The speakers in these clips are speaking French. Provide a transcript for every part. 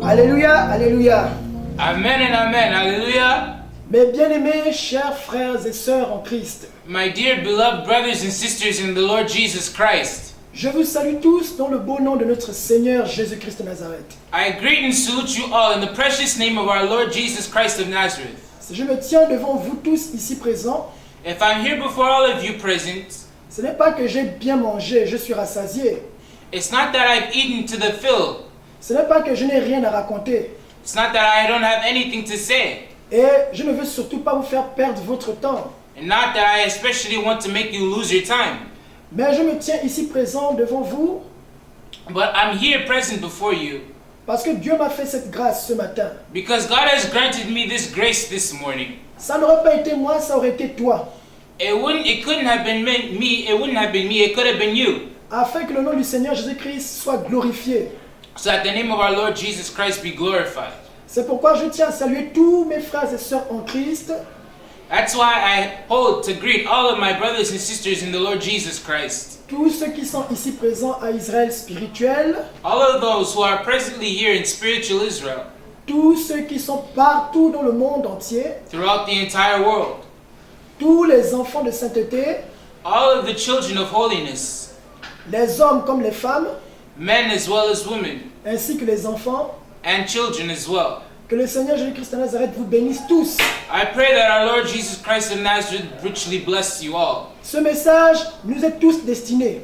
Alléluia, alléluia. Amen and amen. Hallelujah. Mes bien-aimés, chers frères et sœurs en Christ, My dear beloved brothers and sisters in the Lord Jesus Christ, je vous salue tous dans le beau nom de notre Seigneur Jésus-Christ de Nazareth. I greet and salute you all in the precious name of our Lord Jesus Christ of Nazareth. Si je me tiens devant vous tous ici présents, If I'm here before all of you present, ce n'est pas que j'ai bien mangé, je suis rassasié. it's not that I've eaten to the fill. Ce n'est pas que je n'ai rien à raconter. It's not that I don't have anything to say. Et je ne veux surtout pas vous faire perdre votre temps. And not that I especially want to make you lose your time. Mais je me tiens ici présent devant vous But I'm here present before you parce que Dieu m'a fait cette grâce ce matin. because God has granted me this grace this morning. Ça n'aurait pas été moi, ça aurait été toi. It couldn't have been me, it wouldn't have been me, it could have been you. Afin que le nom du Seigneur Jésus-Christ soit glorifié. So that the name of our Lord Jesus Christ be glorified. C'est pourquoi je tiens à saluer tous mes frères et sœurs en Christ, That's why I hold to greet all of my brothers and sisters in the Lord Jesus Christ. tous ceux qui sont ici présents à Israël spirituel, All of those who are presently here in spiritual Israel, tous ceux qui sont partout dans le monde entier, throughout the entire world. tous les enfants de sainteté, All of the children of holiness, les hommes comme les femmes, men as well as women, ainsi que les enfants, and children as well. que le Seigneur Jésus-Christ de Nazareth vous bénisse tous. I pray that our Lord Jesus Christ of Nazareth richly bless you all. Ce message nous est tous destiné,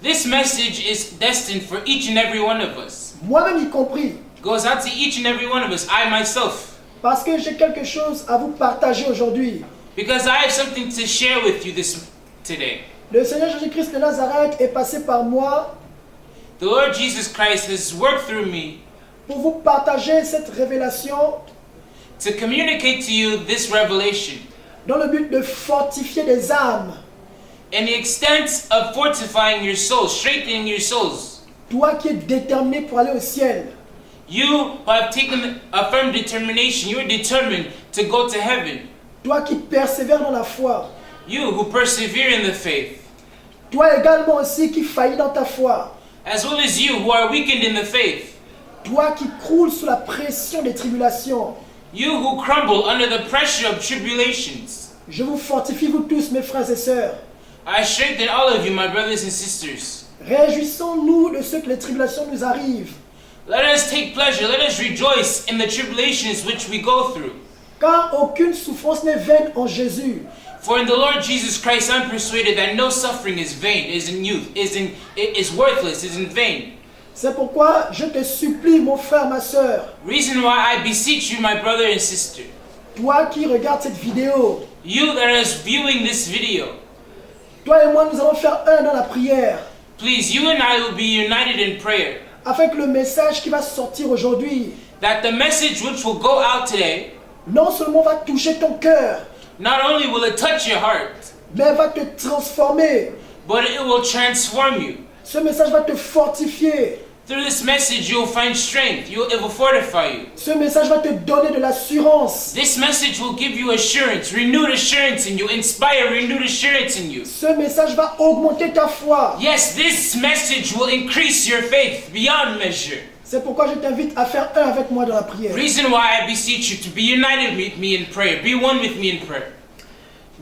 This message is destined for each and every one of us. moi-même y compris, It goes out to each and every one of us, I myself, parce que j'ai quelque chose à vous partager aujourd'hui. because I have something to share with you today. Le Seigneur Jésus-Christ de Nazareth est passé par moi The Lord Jesus Christ has worked through me pour vous partager cette révélation to communicate to you this revelation dans le but de fortifier des âmes. in the extent of fortifying your souls, strengthening your souls. Toi qui es déterminé pour aller au ciel, You who have taken a firm determination, you are determined to go to heaven. toi qui persévères dans la foi, You who persevere in the faith, toi également aussi qui faillis dans ta foi, as well as you who are weakened in the faith. toi qui croules sous la pression des tribulations. You who crumble under the pressure of tribulations. Je vous fortifie vous tous mes frères et sœurs. I strengthen all of you, my brothers and sisters. Réjouissons-nous de ce que les tribulations nous arrivent, Let us take pleasure, let us rejoice in the tribulations which we go through. car aucune souffrance n'est vaine en Jésus. For in the Lord Jesus Christ I'm persuaded that no suffering is vain, is worthless, is in vain. C'est pourquoi je te supplie, mon frère, ma sœur, Reason why I beseech you, my brother and sister, toi qui regardes cette vidéo, you that is viewing this video, toi et moi nous allons faire un dans la prière, please, you and I will be united in prayer, afin que le message qui va sortir aujourd'hui, that the message which will go out today, non seulement va toucher ton cœur, not only will it touch your heart, mais va te transformer. but it will transform you. Ce message va te fortifier. Through this message, you'll find strength. It will fortify you. Ce message va te donner de l'assurance. This message will give you assurance, renewed assurance in you, inspire renewed assurance in you. Ce message va augmenter ta foi. Yes, this message will increase your faith beyond measure. C'est pourquoi je t'invite à faire un avec moi dans la prière. Reason why I beseech you to be united with me in prayer. Be one with me in prayer.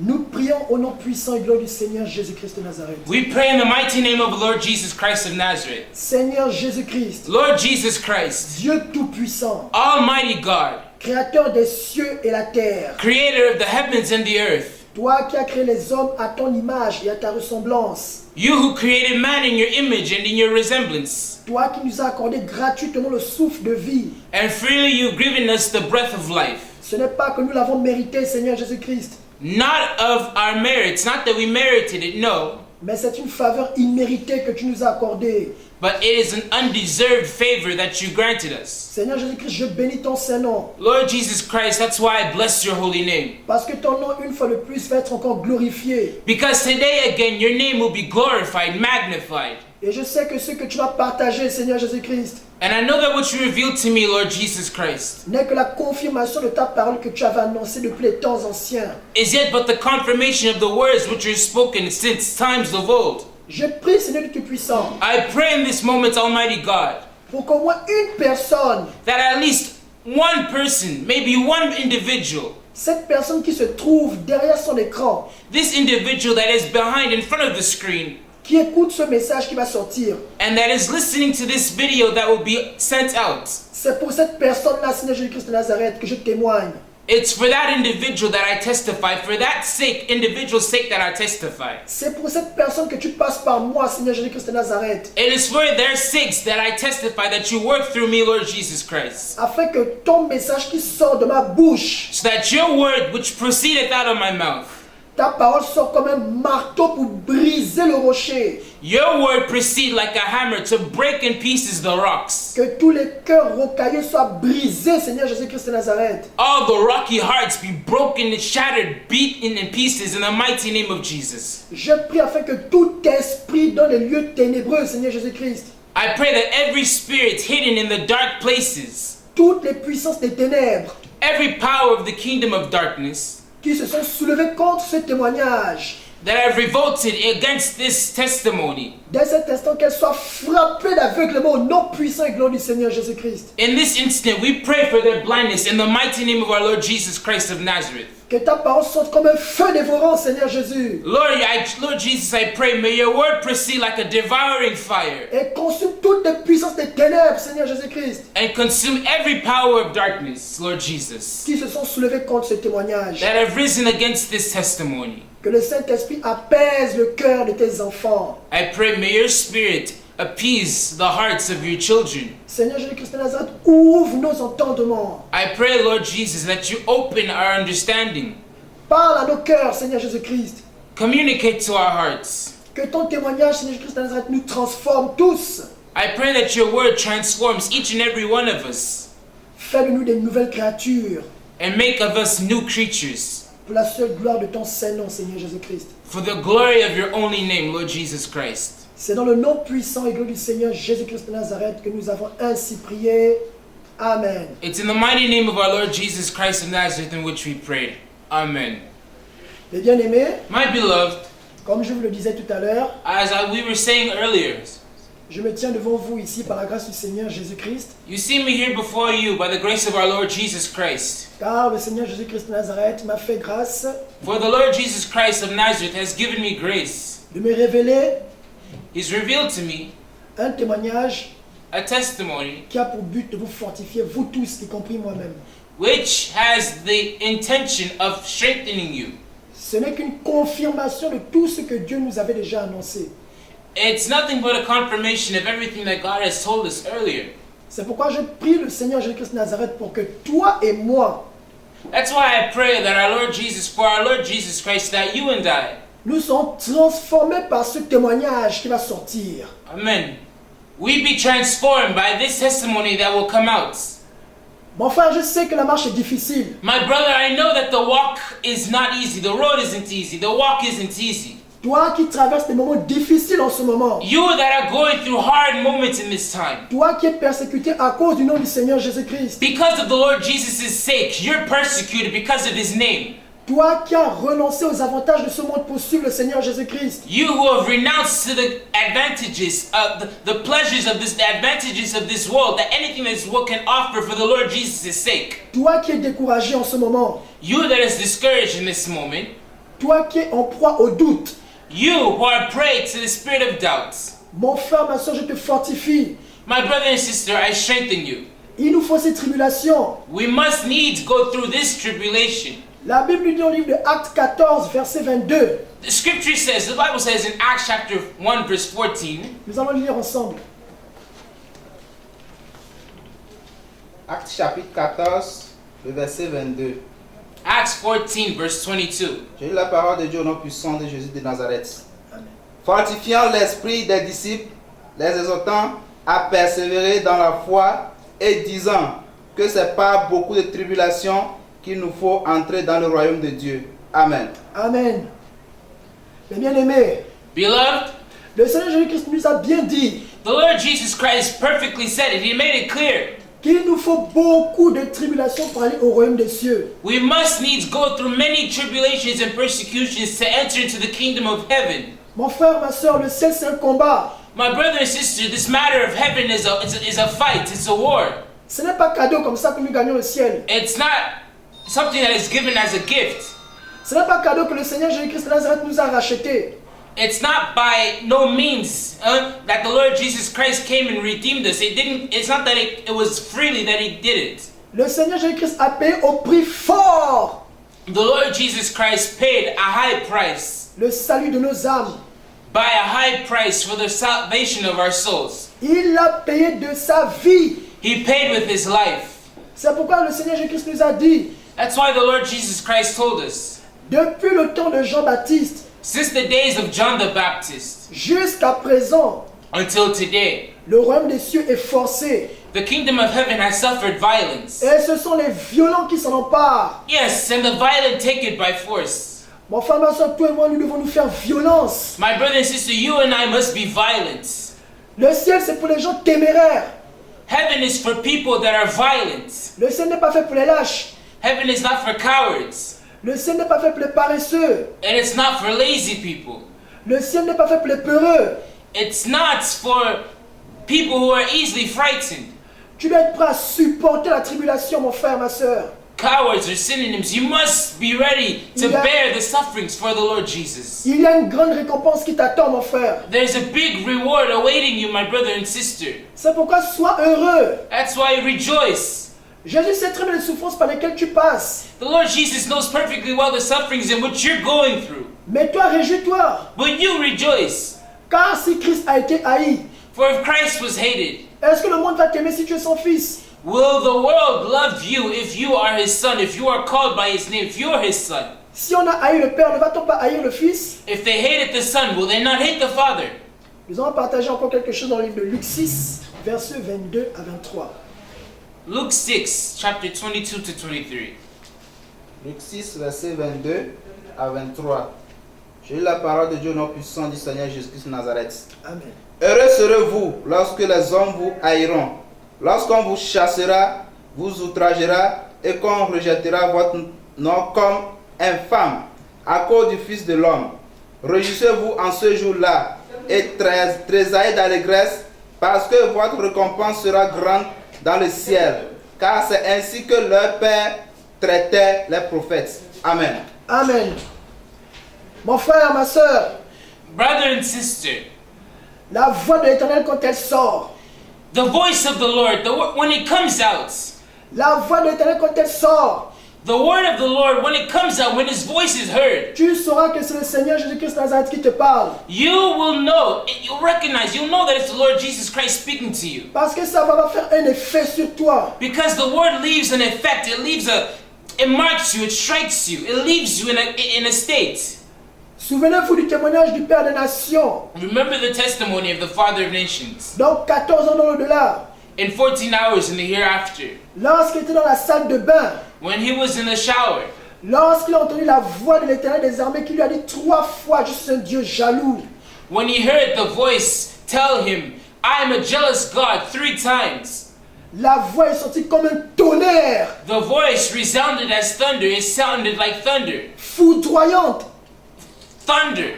Nous prions au nom puissant et glorieux du Seigneur Jésus-Christ de Nazareth. We pray in the mighty name of the Lord Jesus Christ of Nazareth. Seigneur Jésus-Christ, Lord Jesus Christ, Dieu tout-puissant, Almighty God, Créateur des cieux et la terre, Creator of the heavens and the earth. toi qui as créé les hommes à ton image et à ta ressemblance, You who created man in your image and in your resemblance. toi qui nous as accordé gratuitement le souffle de vie. And freely you've given us the breath of life. Ce n'est pas que nous l'avons mérité, Seigneur Jésus-Christ, Not of our merits, not that we merited it, no. mais c'est une faveur imméritée que tu nous as accordée. But it is an undeserved favor that you granted us. Seigneur Jésus-Christ, je bénis ton Saint-Nom, Lord Jesus Christ, that's why I bless your holy name. parce que ton nom, une fois de plus, va être encore glorifié. Because today again, your name will be glorified, magnified. Et je sais que ce que tu vas partager, Seigneur Jésus-Christ, And I know that what you revealed to me, Lord Jesus Christ, n'est que la confirmation de ta parole que tu avais annoncée depuis les temps anciens. is yet but the confirmation of the words which are spoken since times of old. Je prie, Seigneur du Tout-Puissant, I pray in this moment, Almighty God, pour qu'au moins une personne, that at least one person, maybe one individual, cette personne qui se trouve derrière son écran, this individual that is behind in front of the screen, qui écoute ce message qui va sortir, and that is listening to this video that will be sent out, c'est pour cette personne-là, Seigneur Jésus-Christ de Nazareth, que je témoigne. it's for that individual that I testify, for that sake, individual's sake that I testify. C'est pour cette personne que tu passes par moi, Seigneur Jésus-Christ de Nazareth, It is for their sakes that I testify that you work through me, Lord Jesus Christ, afin que ton message qui sort de ma bouche, so that your word which proceedeth out of my mouth, ta parole sort comme un marteau pour briser le rocher, your word proceed like a hammer to break in pieces the rocks. que tous les cœurs rocailleux soient brisés, Seigneur Jésus-Christ de Nazareth. All the rocky hearts be broken and shattered, beaten in pieces in the mighty name of Jesus. Je prie afin que tout esprit dans les lieux ténébreux, Seigneur Jésus-Christ, I pray that every spirit hidden in the dark places, toutes les puissances des ténèbres every power of the kingdom of darkness, qui se sont soulevées contre ce témoignage, that have revolted against this testimony, dès cet instant qu'elles soient frappées d'aveuglement au nom puissant et glorieux du Seigneur Jésus-Christ. in this instant we pray for their blindness in the mighty name of our Lord Jesus Christ of Nazareth. Que ta parole sorte comme un feu dévorant, Seigneur Jésus, Lord Jesus, I pray, may your word proceed like a devouring fire et consume toutes les puissances des ténèbres, Seigneur Jésus-Christ, and consume every power of darkness, Lord Jesus, qui se sont soulevées contre ce témoignage. that have risen against this testimony. Que le Saint-Esprit apaise le cœur de tes enfants. I pray, may your spirit appease the hearts of your children. Seigneur Jésus-Christ de Nazareth, ouvre nos entendements. I pray, Lord Jesus, that you open our understanding, Parle à nos cœurs, Seigneur Jésus-Christ. communicate to our hearts. Que ton témoignage, Seigneur Jésus-Christ de Nazareth, nous transforme tous. I pray that your word transforms each and every one of us Fais de nous des nouvelles créatures. and make of us new creatures Pour la seule gloire de ton Saint-Nom, Seigneur Jésus-Christ. for the glory of your only name, Lord Jesus Christ. C'est dans le nom puissant et glorieux du Seigneur Jésus-Christ de Nazareth que nous avons ainsi prié. Amen. It's in the mighty name of our Lord Jesus Christ of Nazareth in which we pray. Amen. Les bien-aimés, My beloved, comme je vous le disais tout à l'heure, we were saying earlier, je me tiens devant vous ici par la grâce du Seigneur Jésus-Christ, you see me here before you by the grace of our Lord Jesus Christ. car le Seigneur Jésus-Christ de Nazareth m'a fait grâce For the Lord Jesus Christ of Nazareth has given me grace. de me révéler He's revealed to me un témoignage a testimony qui a pour but de vous fortifier, vous tous, y compris moi-même. which has the intention of strengthening you. Ce n'est qu'une confirmation de tout ce que Dieu nous avait déjà annoncé. It's nothing but a confirmation of everything that God has told us earlier. C'est pourquoi je prie le Seigneur Jésus-Christ de Nazareth pour que toi et moi, That's why I pray that for our Lord Jesus Christ, that you and I, nous sommes transformés par ce témoignage qui va sortir. amen, we be transformed by this testimony that will come out. Mon frère, je sais que la marche est difficile. My brother, I know that the walk is not easy. The road isn't easy. The walk isn't easy. Toi qui traverses des moments difficiles en ce moment. You that are going through hard moments in this time. Toi qui es persécuté à cause du nom du Seigneur Jésus-Christ. Because of the Lord Jesus' sake, you're persecuted because of His name. Toi qui as renoncé aux avantages de ce monde pour suivre le Seigneur Jésus-Christ. You who have renounced to the advantages of the pleasures of this, the advantages of this world, that anything this world can offer for the Lord Jesus' sake. Toi qui es découragé en ce moment. You that is discouraged in this moment. Toi qui es en proie au doute. You who are prey to the spirit of doubt. Mon frère, ma soeur, je te fortifie. My brother and sister, I strengthen you. Il nous faut ces tribulations. We must needs go through this tribulation. La Bible dit au livre de Actes 14, verset 22. The scripture says, the Bible says in Acts chapter 1 verse 14. Nous allons lire ensemble. Actes chapitre 14, le verset 22. Acts 14 verse 22. J'ai lu la parole de Dieu au nom puissant de Jésus de Nazareth. Amen. Fortifiant l'esprit des disciples, les exhortant à persévérer dans la foi et disant que c'est par beaucoup de tribulations qu'il nous faut entrer dans le royaume de Dieu. Amen. Amen. Mes bien-aimés, Beloved, Le Seigneur Jésus-Christ nous a bien dit The Lord Jesus Christ perfectly said it. He made it clear. qu'il nous faut beaucoup de tribulations pour aller au royaume des cieux. We must needs go through many tribulations and persecutions to enter into the kingdom of heaven. Mon frère, ma soeur, le ciel c'est un combat. My brother and sister, this matter of heaven is a fight. It's a war. Ce n'est pas cadeau comme ça que nous gagnons le ciel. It's not something that is given as a gift. Ce n'est pas cadeau que le Seigneur Jésus-Christ de Nazareth nous a rachetés. It's not by no means that the Lord Jesus Christ came and redeemed us. It's not that it was freely that He did it. Le Seigneur Jésus-Christ a payé au prix fort The Lord Jesus Christ paid a high price, le salut de nos âmes. by a high price for the salvation of our souls. Il l'a payé de sa vie. He paid with His life. C'est pourquoi le Seigneur Jésus-Christ nous a dit, That's why the Lord Jesus Christ told us, depuis le temps de Jean-Baptiste since the days of John the Baptist jusqu'à présent, until today, le royaume des cieux est forcé. the kingdom of heaven has suffered violence. Et ce sont les violents qui s'en emparent. Yes, and the violent take it by force. Mon frère, ma soeur, toi et moi, nous devons nous faire violence. My brother and sister, you and I must be violent. Le ciel, c'est pour les gens téméraires. Heaven is for people that are violent. Le ciel n'est pas fait pour les lâches. Heaven is not for cowards. Le ciel n'est pas fait pour les paresseux. And it's not for lazy people. Le ciel n'est pas fait pour les peureux. It's not for people who are easily frightened. Tu dois être prêt à supporter la tribulation, mon frère, ma soeur. Cowards are synonyms. You must be ready to Yeah. bear the sufferings for the Lord Jesus. Il y a une grande récompense qui t'attend, mon frère. There's a big reward awaiting you, my brother and sister. C'est pourquoi sois heureux. That's why rejoice. Jésus sait très bien les souffrances par lesquelles tu passes. The Lord Jesus knows perfectly well the sufferings in which you're going through. Mais toi, réjouis-toi. But you rejoice. Car si Christ a été haï, For if Christ was hated, est-ce que le monde va t'aimer si tu es son fils? will the world love you if you are His son, if you are called by His name, if you are His son? Si on a haï le Père, ne va-t-on pas haïr le Fils? If they hated the son, will they not hate the father? Nous allons partager encore quelque chose dans le livre de Luc 6, versets 22 à 23. Luke 6, chapter 22 to 23. Luc 6, verset 22 à 23. J'ai lu la parole de Dieu au nom puissant du Seigneur Jésus-Christ de Nazareth. Amen. Heureux serez-vous lorsque les hommes vous haïront, lorsqu'on vous chassera, vous outragera et qu'on rejettera votre nom comme infâme à cause du Fils de l'homme. Réjouissez-vous en ce jour-là et tressaillez d'allégresse parce que votre récompense sera grande dans le ciel, car c'est ainsi que leur Père traitait les prophètes. Amen. Amen. Mon frère, ma soeur, Brother and sister, la voix de l'Éternel quand elle sort, the voice of the Lord, when it comes out, la voix de l'Éternel quand elle sort, the word of the Lord, when it comes out, when His voice is heard, tu sauras que c'est le Seigneur Jésus-Christ de Nazareth qui te parle. you will know, you'll recognize, you'll know that it's the Lord Jesus Christ speaking to you. Parce que ça va faire un effet sur toi. Because the word leaves an effect, it marks you, it strikes you, it leaves you in a state. Souvenez-vous du témoignage du Père des Nations. Remember the testimony of the Father of Nations. Donc 14 ans dans l'au-delà, In 14 hours in the hereafter, lorsqu'il était dans la salle de bain, when he was in the shower, lorsqu'il a entendu la voix de l'Éternel des armées qui lui a dit 3 fois, je suis un Dieu jaloux. when he heard the voice tell him, I am a jealous God 3 times, La voix est sortie comme un tonnerre, the voice resounded as thunder. It sounded like thunder. foudroyante. Thunder.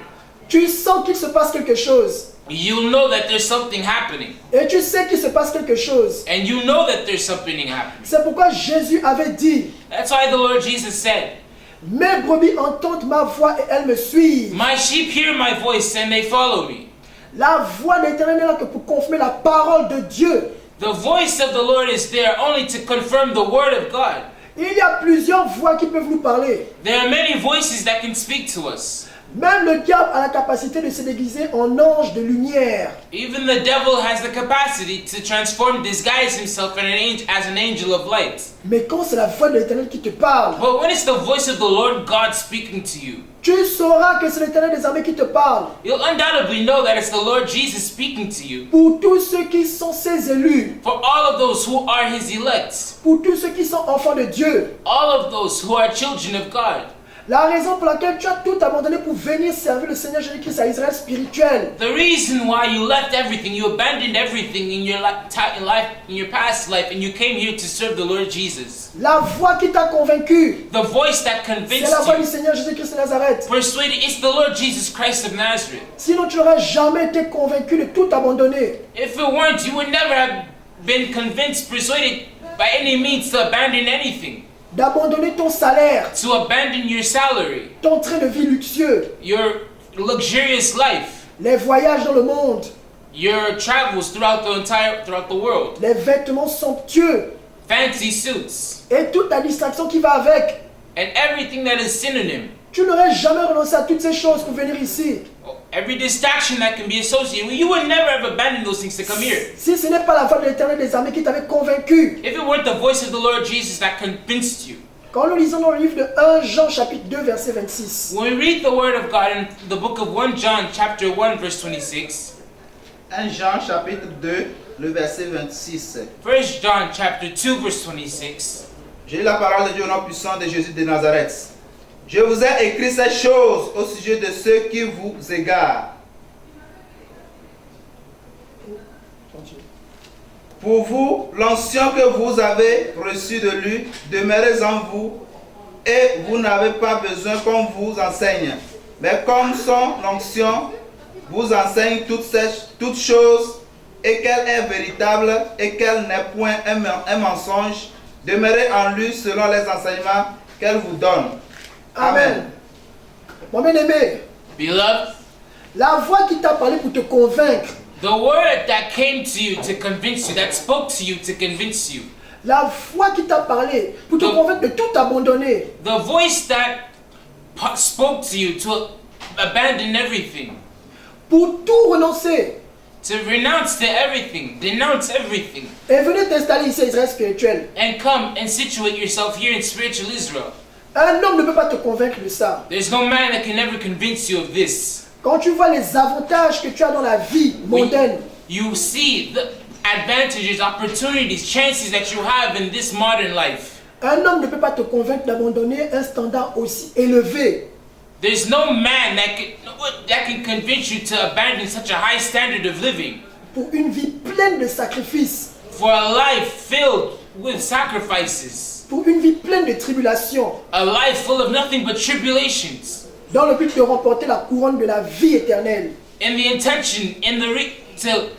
Tu sens qu'il se passe quelque chose. You know that there's something happening. Et tu sais qu'il se passe quelque chose. And you know that there's something happening. C'est pourquoi Jésus avait dit, That's why the Lord Jesus said, mes brebis entendent ma voix et elles me suivent. my sheep hear my voice and they follow me. La voix de l'Éternel n'est là que pour confirmer la parole de Dieu. The voice of the Lord is there only to confirm the word of God. Il y a plusieurs voix qui peuvent nous parler. There are many voices that can speak to us. Même le diable a la capacité de se déguiser en ange de lumière. Even the devil has the capacity to disguise himself as an angel of light. Mais quand c'est la voix de l'Éternel qui te parle, But when it's the voice of the Lord God speaking to you, tu sauras que c'est l'Éternel des armées qui te parle. you'll undoubtedly know that it's the Lord Jesus speaking to you. Pour tous ceux qui sont ses élus, For all of those who are His elect, pour tous ceux qui sont enfants de Dieu, all of those who are children of God, La raison pour laquelle tu as tout abandonné pour venir servir le Seigneur Jésus-Christ à Israël spirituel. The reason why you left everything, you abandoned everything in your life, in your past life, and you came here to serve the Lord Jesus. La voix qui t'a convaincu, The voice that c'est convinced la voix du you, Seigneur Jésus-Christ de Nazareth. persuaded, it's the Lord Jesus Christ of Nazareth. Sinon, tu n'aurais jamais été convaincu de tout abandonner. If it weren't, you would never have been convinced, persuaded by any means to abandon anything, D'abandonner ton salaire, to abandon your salary, ton train de vie luxueux, your luxurious life, les voyages dans le monde, your travels throughout the world, les vêtements somptueux fancy suits, et toute la distraction qui va avec. and everything that is synonym. Tu n'aurais jamais renoncé à toutes ces choses pour venir ici. Every distraction that can be associated with you would never have abandoned those things to come here. Si ce n'est pas la voix de l'Éternel des armées qui t'avait convaincu. If it weren't the voice of the Lord Jesus that convinced you. Quand nous lisons dans le livre de 1 Jean chapitre 2 verset 26. When we read the word of God in the book of 1 John chapter 1 verse 26. 1 Jean chapitre 2, le verset 26. 1 John chapter 2 verse 26. Je lis la parole de Dieu au nom puissant de Jésus de Nazareth. Je vous ai écrit ces choses au sujet de ceux qui vous égarent. Pour vous, l'ancien que vous avez reçu de lui, demeurez en vous, et vous n'avez pas besoin qu'on vous enseigne. Mais comme son onction vous enseigne toutes choses, et qu'elle est véritable, et qu'elle n'est point un mensonge, demeurez en lui selon les enseignements qu'elle vous donne. Amen. Mon bien-aimé, Beloved, la voix qui t'a parlé pour te convaincre, the word that came to you to convince you, that spoke to you to convince you, la voix qui t'a parlé pour te convaincre de tout abandonner, the voice that spoke to you to abandon everything, pour tout renoncer to renounce to everything, denounce everything, et venir t'installer ici à Israël spirituel. and come and situate yourself here in spiritual Israel. Un homme ne peut pas te convaincre de ça. There's no man that can ever convince you of this. Quand tu vois les avantages que tu as dans la vie mondaine, You see the advantages, opportunities, chances that you have in this modern life. un homme ne peut pas te convaincre d'abandonner un standard aussi élevé. There's no man that can convince you to abandon such a high standard of living Pour une vie pleine de sacrifices, for a life filled with sacrifices, pour une vie pleine de tribulations, a life full of nothing but tribulations, dans le but de remporter la couronne de la vie éternelle. in the intention, to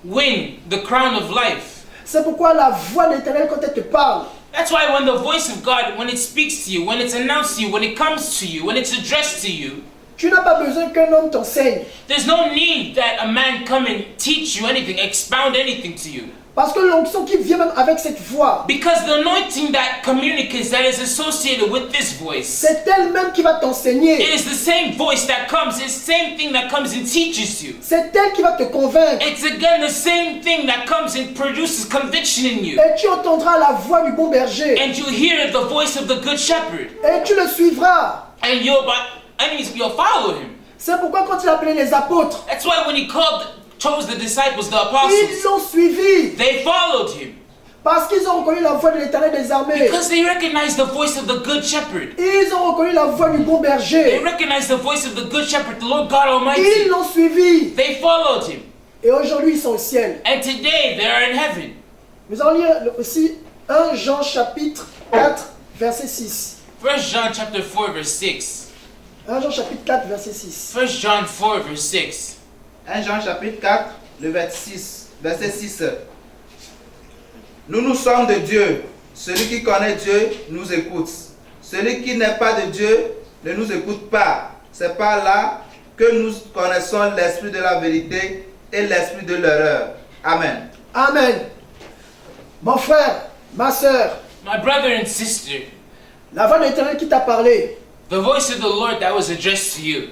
win the crown of life. C'est pourquoi la voix de l'Éternel, quand elle te parle, That's why when the voice of God, when it speaks to you, when it's announced to you, when it comes to you, when it's addressed to you, tu n'as pas besoin qu'un homme t'enseigne. there's no need that a man come and teach you anything, expound anything to you. Parce que l'onction qui vient même avec cette voix, Because the anointing that communicates, that is associated with this voice, c'est elle-même qui va it t'enseigner. is the same voice that comes, it's the same thing that comes and teaches you. C'est elle qui va te convaincre. It's again the same thing that comes and produces conviction in you. Et tu entendras la voix du bon berger. And you hear the voice of the good shepherd. Et tu le suivras. And you'll follow him. C'est pourquoi quand il appelait les apôtres, That's why when he chose the disciples, the ils apostles, l'ont suivi. they followed him. Parce qu'ils ont reconnu la voix de l'Éternel des armées. Because they recognized the voice of the good shepherd. Ils ont reconnu la voix du bon They berger. recognized the voice of the good shepherd, the Lord God Ils Almighty. l'ont suivi. They followed him. Et aujourd'hui, ils sont au ciel. And today they are in heaven. Nous allons lire aussi 1 Jean chapitre 4, verset 6. 1 John chapter 4 verse 6. 1 Jean chapitre 4, verset 6. 1 John 4 verse 6. 1 Jean chapitre 4, le verset 6. Nous sommes de Dieu. Celui qui connaît Dieu nous écoute. Celui qui n'est pas de Dieu ne nous écoute pas. C'est par là que nous connaissons l'esprit de la vérité et l'esprit de l'erreur. Amen. Amen. Mon frère, ma soeur, My brother and sister, la voix de l'Éternel qui t'a parlé, the voice of the Lord that was addressed to you,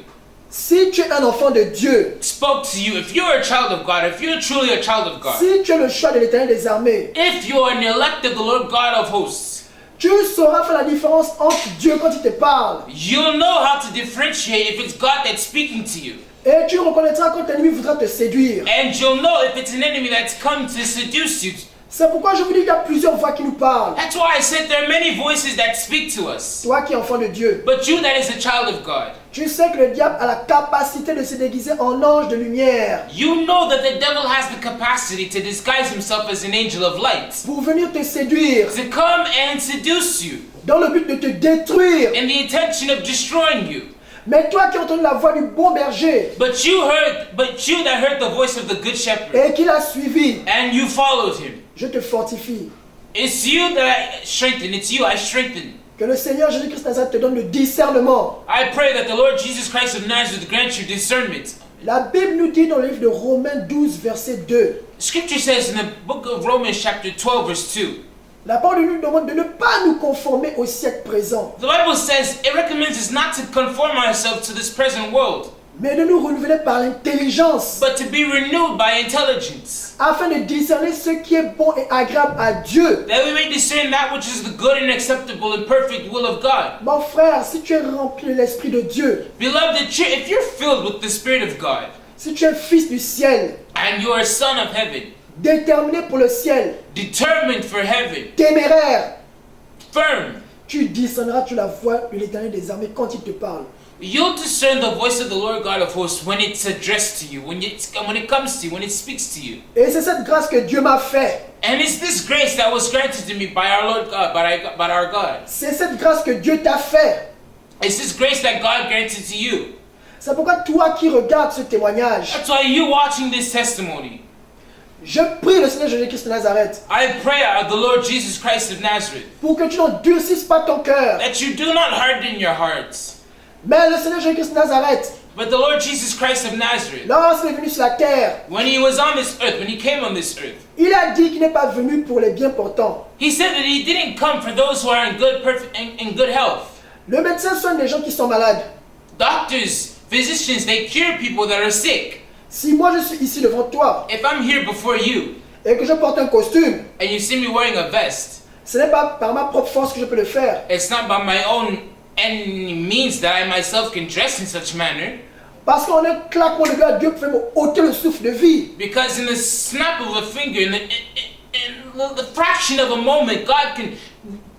si tu es un enfant de Dieu, spoke to you. If you're a child of God, if you're truly a child of God, si tu es le choix de l'Éternel des armées, if you're an elect of the Lord God of hosts, tu sauras faire la différence entre Dieu quand il te parle. you'll know how to differentiate if it's God that's speaking to you. Et tu reconnaîtras quand l'ennemi voudra te séduire. And you'll know if it's an enemy that's come to seduce you. C'est pourquoi je vous dis qu'il y a plusieurs voix qui nous parlent. That's why I said there are many voices that speak to us. Toi qui es enfant de Dieu, But you that is a child of God, tu sais que le diable a la capacité de se déguiser en ange de lumière you know that the devil has the capacity to disguise himself as an angel of light, pour venir te séduire to come and seduce you dans le but de te détruire. in the intention of destroying you. Mais toi qui as entendu la voix du bon berger But you that heard the voice of the good shepherd, et qui l'a suivi, and you followed him. je te fortifie. It's you that I strengthen. It's you I strengthen. Que le Seigneur Jésus-Christ Nazareth te donne le discernement. I pray that the Lord Jesus Christ of Nazareth grant you discernment. La Bible nous dit dans le livre de Romains 12, verset 2, Scripture says in the book of Romans chapter 12 verse 2, la parole nous demande de ne pas nous conformer au siècle présent, the Bible says it recommends us not to conform ourselves to this present world, mais de nous renouveler par l'intelligence, but to be renewed by intelligence, afin de discerner ce qui est bon et agréable à Dieu. that we may discern that which is the good and acceptable and perfect will of God. Mon frère, si tu es rempli de l'Esprit de Dieu, Beloved, if you're filled with the Spirit of God, si tu es fils du ciel, and you are a son of heaven, déterminé pour le ciel, determined for heaven, téméraire, firm, tu discerneras tu la voix de l'Éternel des armées quand il te parle. you'll discern the voice of the Lord God of hosts when it's addressed to you, when it comes to you, when it speaks to you. Et c'est cette grâce que Dieu m'a fait. And it's this grace that was granted to me by our Lord God, by our God. C'est cette grâce que Dieu t'a fait. It's this grace that God granted to you. C'est pourquoi toi qui regardes ce témoignage, That's why you watching this testimony, je prie le Seigneur Jésus-Christ de Nazareth I pray the Lord Jesus Christ of Nazareth pour que tu n'endurcisses pas ton cœur. that you do not harden your hearts. Mais le Seigneur Jésus-Christ de Nazareth, But the Lord Jesus Christ of Nazareth, lorsqu'il est venu sur la terre, when he was on this earth, when he came on this earth, il a dit qu'il n'est pas venu pour les bien portants. he said that he didn't come for those who are in good health. Le médecin soigne les gens qui sont malades. Doctors, physicians, they cure people that are sick. Si moi je suis ici devant toi If I'm here before you et que je porte un costume, and you see me wearing a vest, ce n'est pas par ma propre force que je peux le faire. it's not by my own any means that I myself can dress in such manner. Parce qu'en un claquement de doigts, Dieu peut me ôter le souffle de vie. Because in the snap of a finger, in the fraction of a moment, God can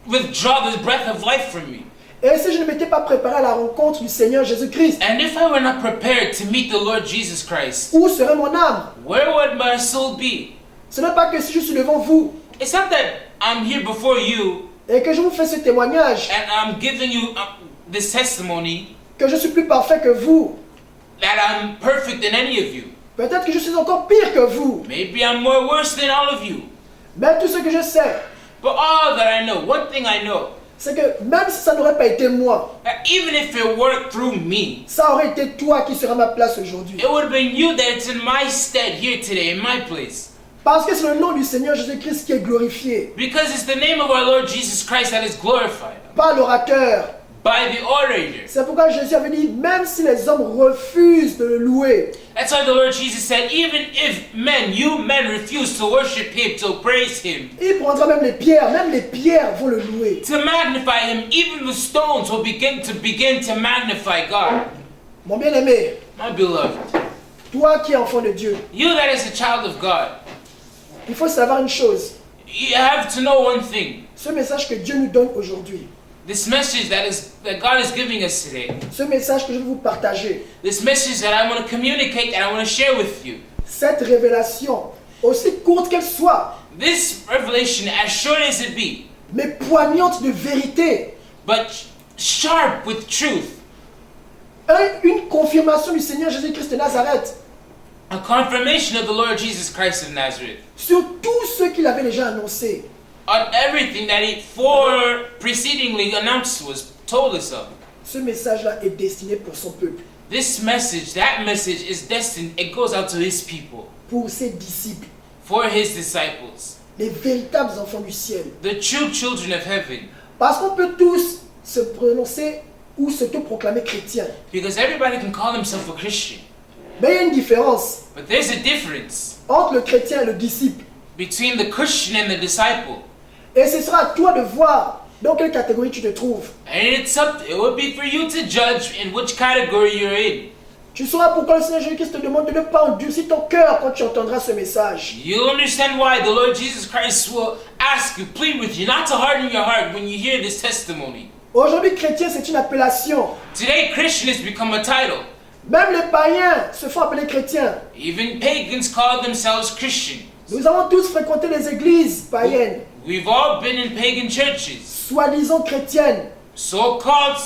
withdraw the breath of life from me. Et si je ne m'étais pas préparé à la rencontre du Seigneur Jésus-Christ, And if I were not prepared to meet the Lord Jesus Christ, où serait mon âme? where would my soul be? Ce n'est pas que si je suis devant vous It's not that I'm here before you et que je vous fais ce témoignage, and I'm giving you this testimony que je suis plus parfait que vous. that I'm perfect than any of you. Peut-être que je suis encore pire que vous. Maybe I'm more worse than all of you. Mais tout ce que je sais, But all that I know, one thing I know, c'est que même si ça n'aurait pas été moi, that even if it weren't through me, ça aurait été toi qui seras à ma place aujourd'hui. it would have been you that's in my stead here today, in my place. Parce que c'est le nom du Seigneur Jésus-Christ qui est glorifié. Because it's the name of our Lord Jesus Christ that is glorified Pas l'orateur. by the orator. C'est pourquoi Jésus avait dit, même si les hommes refusent de le louer, That's why the Lord Jesus said, even if you men refuse to worship Him, to praise Him, il prendra même les pierres vont le louer. to magnify Him, even the stones will begin to magnify God. Mon bien-aimé, My beloved, toi qui es enfant de Dieu, you that is a child of God, il faut savoir une chose. you have to know one thing. Ce message que Dieu nous donne aujourd'hui, This message that God is giving us today, ce message que je vais vous partager, this message that I want to communicate and I want to share with you, cette révélation, aussi courte qu'elle soit, this revelation, as short as it be, mais poignante de vérité, but sharp with truth, une confirmation du Seigneur Jésus-Christ de Nazareth a confirmation of the Lord Jesus Christ of Nazareth, sur tout ce qu'il avait déjà annoncé. on everything that He precedingly announced told us of. Ce message-là est destiné pour son peuple, This message, that message is destined, it goes out to His people, pour ses disciples, for His disciples, les véritables enfants du ciel. the true children of heaven. Parce qu'on peut tous se prononcer ou s'auto-proclamer chrétien. Because everybody can call himself a Christian. Mais il y a une différence But there's a difference entre le chrétien et le disciple. between the Christian and the disciple. Et ce sera à toi de voir dans quelle catégorie tu te trouves. And it would be for you to judge in which category you're in. Tu sauras pourquoi le Seigneur Jésus-Christ te demande de ne pas endurcir ton cœur quand tu entendras ce message. You'll understand why the Lord Jesus Christ will ask you, plead with you, not to harden your heart when you hear this testimony. Aujourd'hui, chrétien, c'est une appellation. Today, Christian has become a title. Même les païens se font appeler chrétiens. Even pagans call themselves Christian. Nous avons tous fréquenté les églises païennes, We've all been in pagan churches, soi-disant chrétiennes, so-called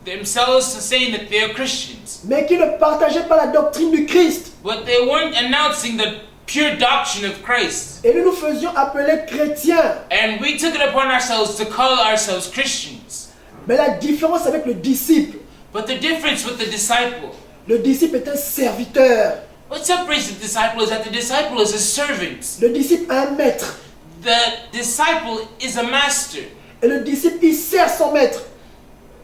themselves saying that they are Christians. mais qui ne partageaient pas la doctrine du Christ. But they weren't announcing the pure doctrine of Christ. Et nous nous faisions appeler chrétiens. And we took it upon ourselves to call ourselves Christians. Mais la différence avec le disciple, But the difference with the disciple, le disciple est un serviteur. what separates the disciple is that the disciple is a servant. Le disciple a un maître. The disciple is a master. Et le disciple, il sert son maître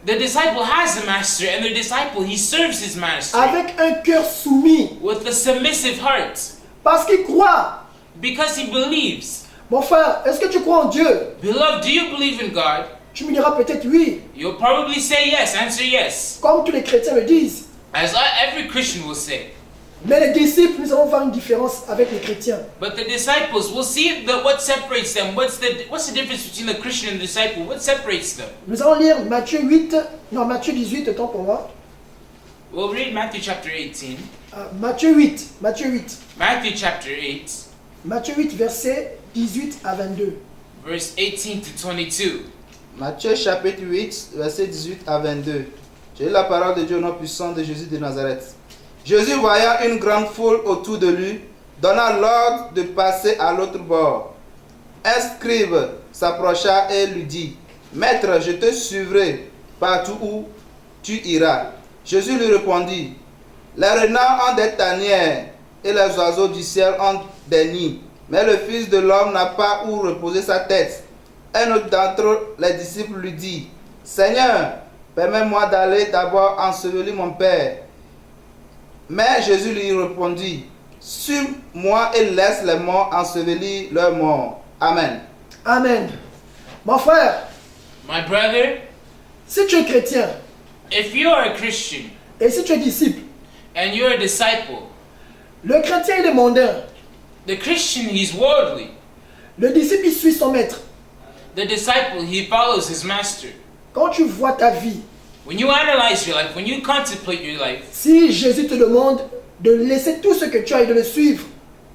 The disciple has a master, and the disciple, he serves his master avec un cœur soumis. with a submissive heart Parce qu'il croit. because he believes. Mon frère, est-ce que tu crois en Dieu? Beloved, do you believe in God? Tu me diras peut-être oui. You'll probably say yes, answer yes, Comme tous les chrétiens le disent. as every Christian will say. Mais les disciples, nous allons voir une différence avec les chrétiens. But the disciples, we'll see what separates them. What's the difference between the Christian and the disciple? What separates them? Nous allons lire Matthieu 18, autant pour moi. We'll read Matthew chapter 18. Matthieu 8, Matthew chapter 8, Matthieu 8, versets 18 à 22. verse 18 to 22. Matthieu chapitre 8, verset 18 à 22. J'ai lu la parole de Dieu au nom puissant de Jésus de Nazareth. Jésus, voyant une grande foule autour de lui, donna l'ordre de passer à l'autre bord. Un scribe s'approcha et lui dit, « Maître, je te suivrai partout où tu iras. » Jésus lui répondit, « Les renards ont des tanières et les oiseaux du ciel ont des nids, mais le Fils de l'homme n'a pas où reposer sa tête. » Un autre d'entre les disciples lui dit, « Seigneur, permets-moi d'aller d'abord ensevelir mon Père. » Mais Jésus lui répondit, « Suis-moi et laisse les morts ensevelir leurs morts. » Amen. Amen. Mon frère, My brother, si tu es chrétien if you are a Christian et si tu es disciple, and you're a disciple, le chrétien il est mondain. the Christian, he's worldly. Le disciple il suit son maître. The disciple, he follows his master. Quand tu vois ta vie, When you analyze your life, when you contemplate your life, si Jésus te demande de laisser tout ce que tu as et de le suivre,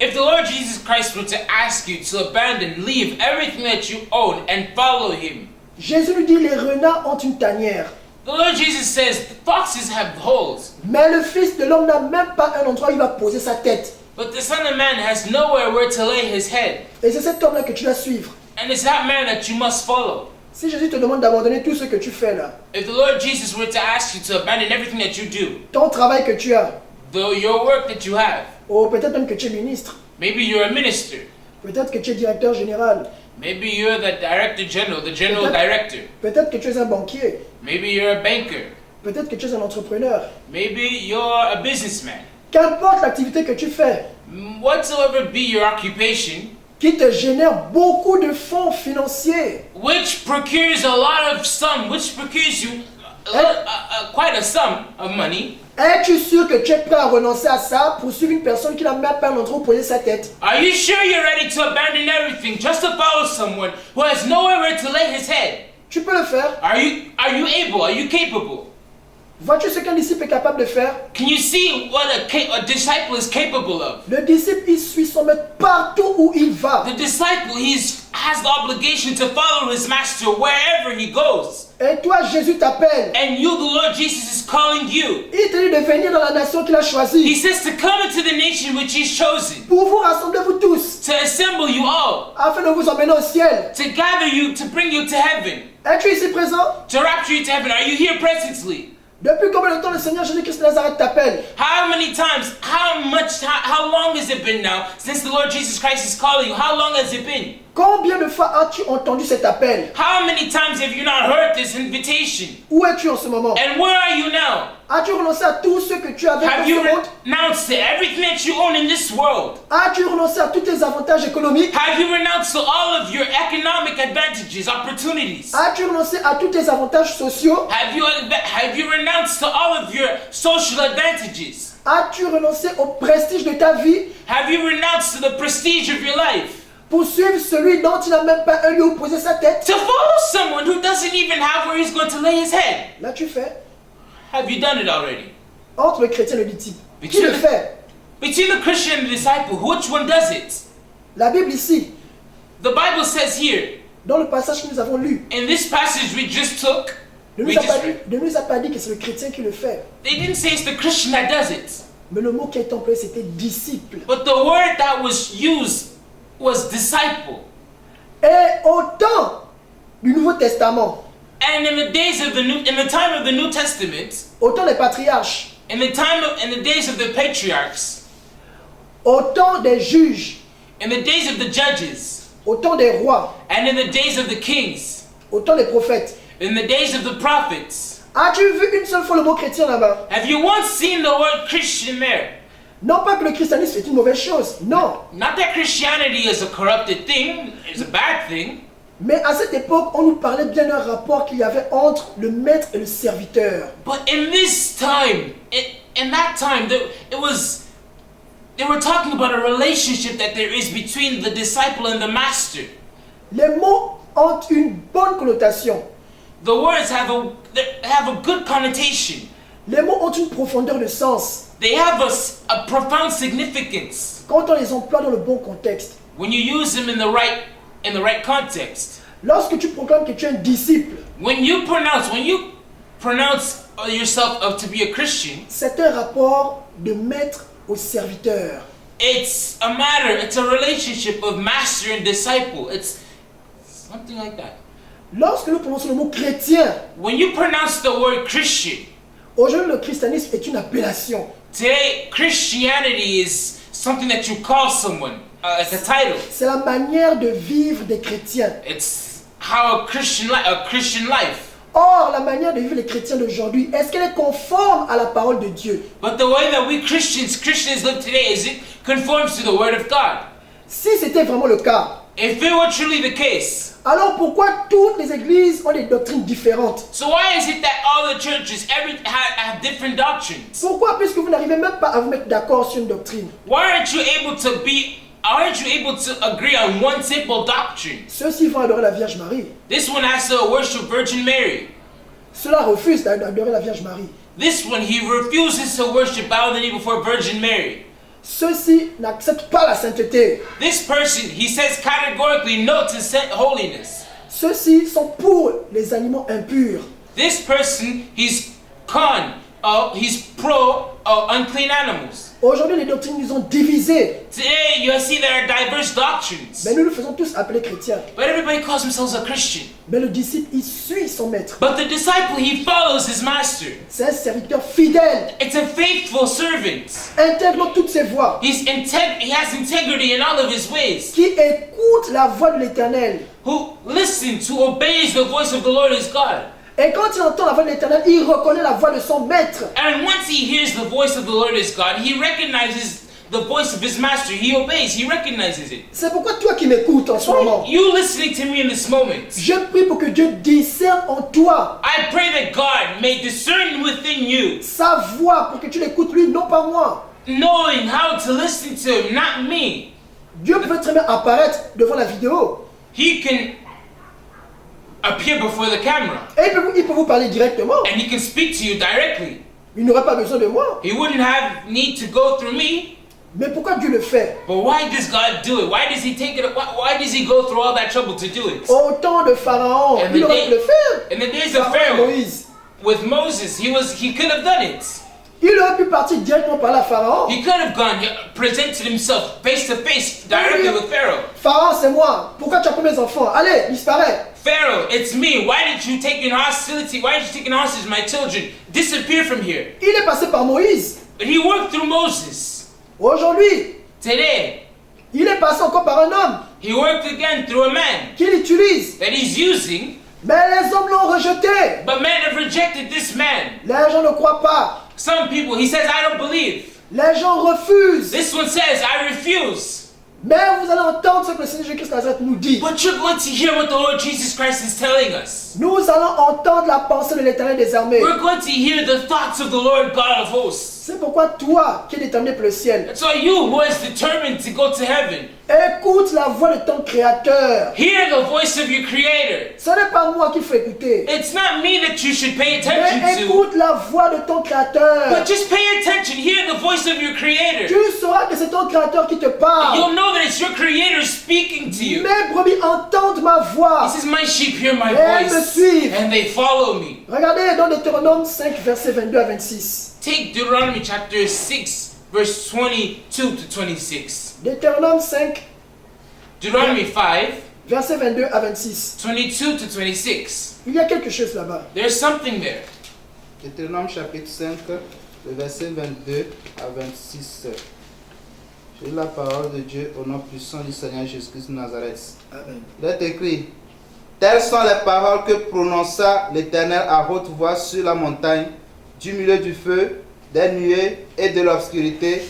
if the Lord Jesus Christ were to ask you to abandon, leave everything that you own and follow him, Jésus lui dit les renards ont une tanière. the Lord Jesus says the foxes have holes, Mais le Fils de l'homme n'a même pas un endroit où il va poser sa tête. but the Son of Man has nowhere where to lay his head. Et c'est cet homme-là que tu dois suivre. And it's that man that you must follow. Si Jésus te demande d'abandonner tout ce que tu fais là, If the Lord Jesus were to ask you to abandon everything that you do, ton travail que tu as, your work that you have, ou peut-être même que tu es ministre, maybe you're a minister, peut-être que tu es directeur général, maybe you're the director general, the general director, peut-être que tu es un banquier, maybe you're a banker, peut-être que tu es un entrepreneur. maybe you're a businessman. Qu'importe l'activité que tu fais, Whatsoever be your occupation, qui te génère beaucoup de fonds financiers, which procures a lot of sum, which procures you quite a sum of money, es-tu sûr que tu es prêt à renoncer à ça pour suivre une personne qui n'a même pas un endroit où poser sa tête? are you sure you're ready to abandon everything just to follow someone who has nowhere where to lay his head? Tu peux le faire. Are you able? Are you capable? Vois-tu ce qu'un disciple est capable de faire? Can you see what a disciple is capable of? Le disciple, il suit son maître partout où il va. The disciple, has the obligation to follow his master wherever he goes. Et toi, Jésus t'appelle. And you, the Lord Jesus, is calling you. Il te dit de venir dans la nation qu'il a He choisie. says to come into the nation which he's chosen, Pour vous rassembler vous tous. to assemble you all, Afin de vous emmener au ciel. to gather you, to bring you to heaven, Es-tu ici présent? to rapture you to heaven. Are you here presently? Depuis combien de temps le Seigneur Jésus-Christ de Nazareth t'appelle? How many times, how long has it been now since the Lord Jesus Christ is calling you? How long has it been? Combien de fois as-tu entendu cet appel? How many times have you not heard this invitation? Où es-tu en ce moment? And where are you now? As-tu renoncé à tout ce que tu avais dans Have you ce monde? renounced everything that you own in this world? As-tu renoncé à tous tes avantages économiques? Have you renounced all of your economic advantages, opportunities? As-tu renoncé à tous tes avantages sociaux? Have you renounced all of your social advantages? As-tu renoncé au prestige de ta vie Have you renounced the prestige of your life pour suivre celui dont il n'a même pas un lieu où poser sa tête? to follow someone who doesn't even have where he's going to lay his head? L'as-tu fait? Have you done it already? Entre le chrétien et le disciple. Mais Qui tu le le- fait? Between the Christian and the disciple, which one does it? La Bible ici, The Bible says here, dans le passage que nous avons lu, in this passage we just took, ne we nous a just pas dit, ne nous a pas dit que c'est le chrétien qui le fait. they didn't say it's the Christian that does it. Mais le mot qui est employé, c'était disciple. But the word that was used was disciple. Et au temps du Nouveau Testament, And in the time of the New Testament, au temps des patriarches, in the days of the patriarchs, au temps des juges, in the days of the judges, au temps des rois, and in the days of the kings, au temps des prophètes, in the days of the prophets, as-tu vu une seule fois le mot chrétien là-bas? have you once seen the word Christian there? Non pas que le christianisme est une mauvaise chose, non. Not that Christianity is a corrupted thing, is a bad thing, Mais à cette époque, on nous parlait bien d'un rapport qu'il y avait entre le maître et le serviteur. but in this time, in that time, they were talking about a relationship that there is between the disciple and the master. Les mots ont une bonne connotation. The words have a good connotation. Les mots ont une profondeur de sens They have a profound significance quand on les emploie dans le bon contexte. when you use them in the right context. Lorsque tu proclames que tu es un disciple, When you pronounce yourself to be a Christian, c'est un rapport de maître au serviteur. it's a relationship of master and disciple. It's something like that. Lorsque nous prononçons le mot chrétien, When you pronounce the word Christian, aujourd'hui le christianisme est une appellation. today Christianity is something that you call someone, like a title. C'est la manière de vivre des chrétiens. It's how a Christian life. Or, la manière de vivre les chrétiens d'aujourd'hui, est-ce qu'elle est conforme à la parole de Dieu? But the way that we Christians live today, is it conforms to the Word of God? Si c'était vraiment le cas, If it were truly the case, alors pourquoi toutes les églises ont des doctrines différentes? so why is it that all the churches have different doctrines? Pourquoi? Puisque vous n'arrivez même pas à vous mettre d'accord sur une doctrine. Why aren't you able to agree on one simple doctrine? Ceux-ci vont adorer la Vierge Marie. This one has to worship Virgin Mary. Ceux-là refusent d'adorer la Vierge Marie. This one, he refuses to worship bow the knee before Virgin Mary. Ceux-ci n'acceptent pas la sainteté. This person, he says categorically no to holiness. Ceux-ci sont pour les aliments impurs. This person, he's pro unclean animals. Aujourd'hui, les doctrines nous ont divisés. Today, you see there are diverse doctrines. Mais nous nous faisons tous appeler chrétiens. But everybody calls themselves a Christian. Mais le disciple, il suit son maître. But the disciple, he follows his master. C'est un serviteur fidèle, It's a faithful servant. intègre dans toutes ses voies, He has integrity in all of his ways. qui écoute la voix de l'Éternel. Who listens, who obeys the voice of the Lord his God. Et quand il entend la voix de l'Éternel, il reconnaît la voix de son maître. And once he hears the voice of the Lord his God, he recognizes the voice of his master. He obeys, he recognizes it. C'est pourquoi toi qui m'écoutes en ce moment, You listening to me in this moment, je prie pour que Dieu discerne en toi I pray that God may discern within you, sa voix pour que tu l'écoutes lui, non pas moi. knowing how to listen to him, not me. Dieu peut très bien apparaître devant la vidéo. He can appear before the camera Et il peut vous parler directement. and he can speak to you directly. Il n'aurait pas besoin de moi. He wouldn't have need to go through me. Mais pourquoi Dieu le fait? But why does God do it? Why does he take it? Why does he go through all that trouble to do it? Au temps de Pharaon, And il the aurait pu le faire. In the days of Pharaon et Pharaoh, Moïse. with Moses, he could have done it. Il aurait pu partir directement par là, Pharaon. He could have gone, presented himself face to face directly with Pharaoh. Pharaon, c'est moi. Pourquoi tu as pris mes enfants? Allez, disparaît. Pharaoh, it's me. Why did you take in hostility? Why did you take in hostage my children? Disappear from here. Il est passé par Moïse. But he worked through Moses. Aujourd'hui, Today, il est passé encore par un homme. He worked again through a man qu'il utilise. that he's using, Mais les hommes l'ont rejeté. but men have rejected this man. Les gens ne croient pas. Some people, he says, I don't believe. Les gens refusent. This one says, I refuse. Mais vous allez entendre ce que le Seigneur Jésus-Christ de Nazareth nous dit. But you're going to hear what the Lord Jesus Christ is telling us. Nous allons entendre la pensée de l'Éternel des armées. We're going to hear the thoughts of the Lord God of hosts. C'est pourquoi toi qui es déterminé pour le ciel, That's why you who is determined to go to heaven, écoute la voix de ton Créateur. hear the voice of your Creator. Ce n'est pas moi qu'il faut écouter. It's not me that you should pay attention Mais to, écoute la voix de ton Créateur. but just pay attention, hear the voice of your Creator. Tu sauras que c'est ton Créateur qui te parle. You'll know that it's your Creator speaking to you. Mes brebis entendent ma He voix. says, my sheep hear my Elles me voice, suivent. and they follow me. Regardez dans Deutéronome 5, versets 22 à 26. Take Deuteronomy chapter 6, verse 22 to 26. Deutéronome 5, Deuteronomy 5, versets 22 à 26. 22 to 26. Il y a quelque chose là-bas. There's something there. Deutéronome chapitre 5, le verset 22 à 26. J'ai la parole de Dieu au nom puissant du Seigneur Jésus-Christ de Nazareth. Amen. Il est écrit: Telles sont les paroles que prononça l'Éternel à haute voix sur la montagne, du milieu du feu, des nuées et de l'obscurité,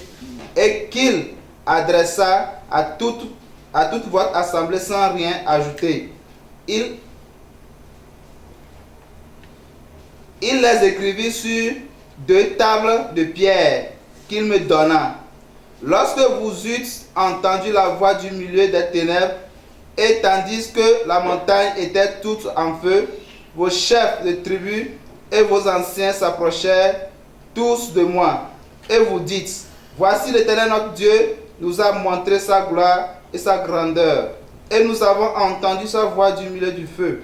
et qu'il adressa à toute votre assemblée sans rien ajouter. Il les écrivit sur 2 tables de pierre qu'il me donna. Lorsque vous eûtes entendu la voix du milieu des ténèbres, et tandis que la montagne était toute en feu, vos chefs de tribus et vos anciens s'approchèrent tous de moi, et vous dites: Voici l'Éternel notre Dieu nous a montré sa gloire et sa grandeur, et nous avons entendu sa voix du milieu du feu.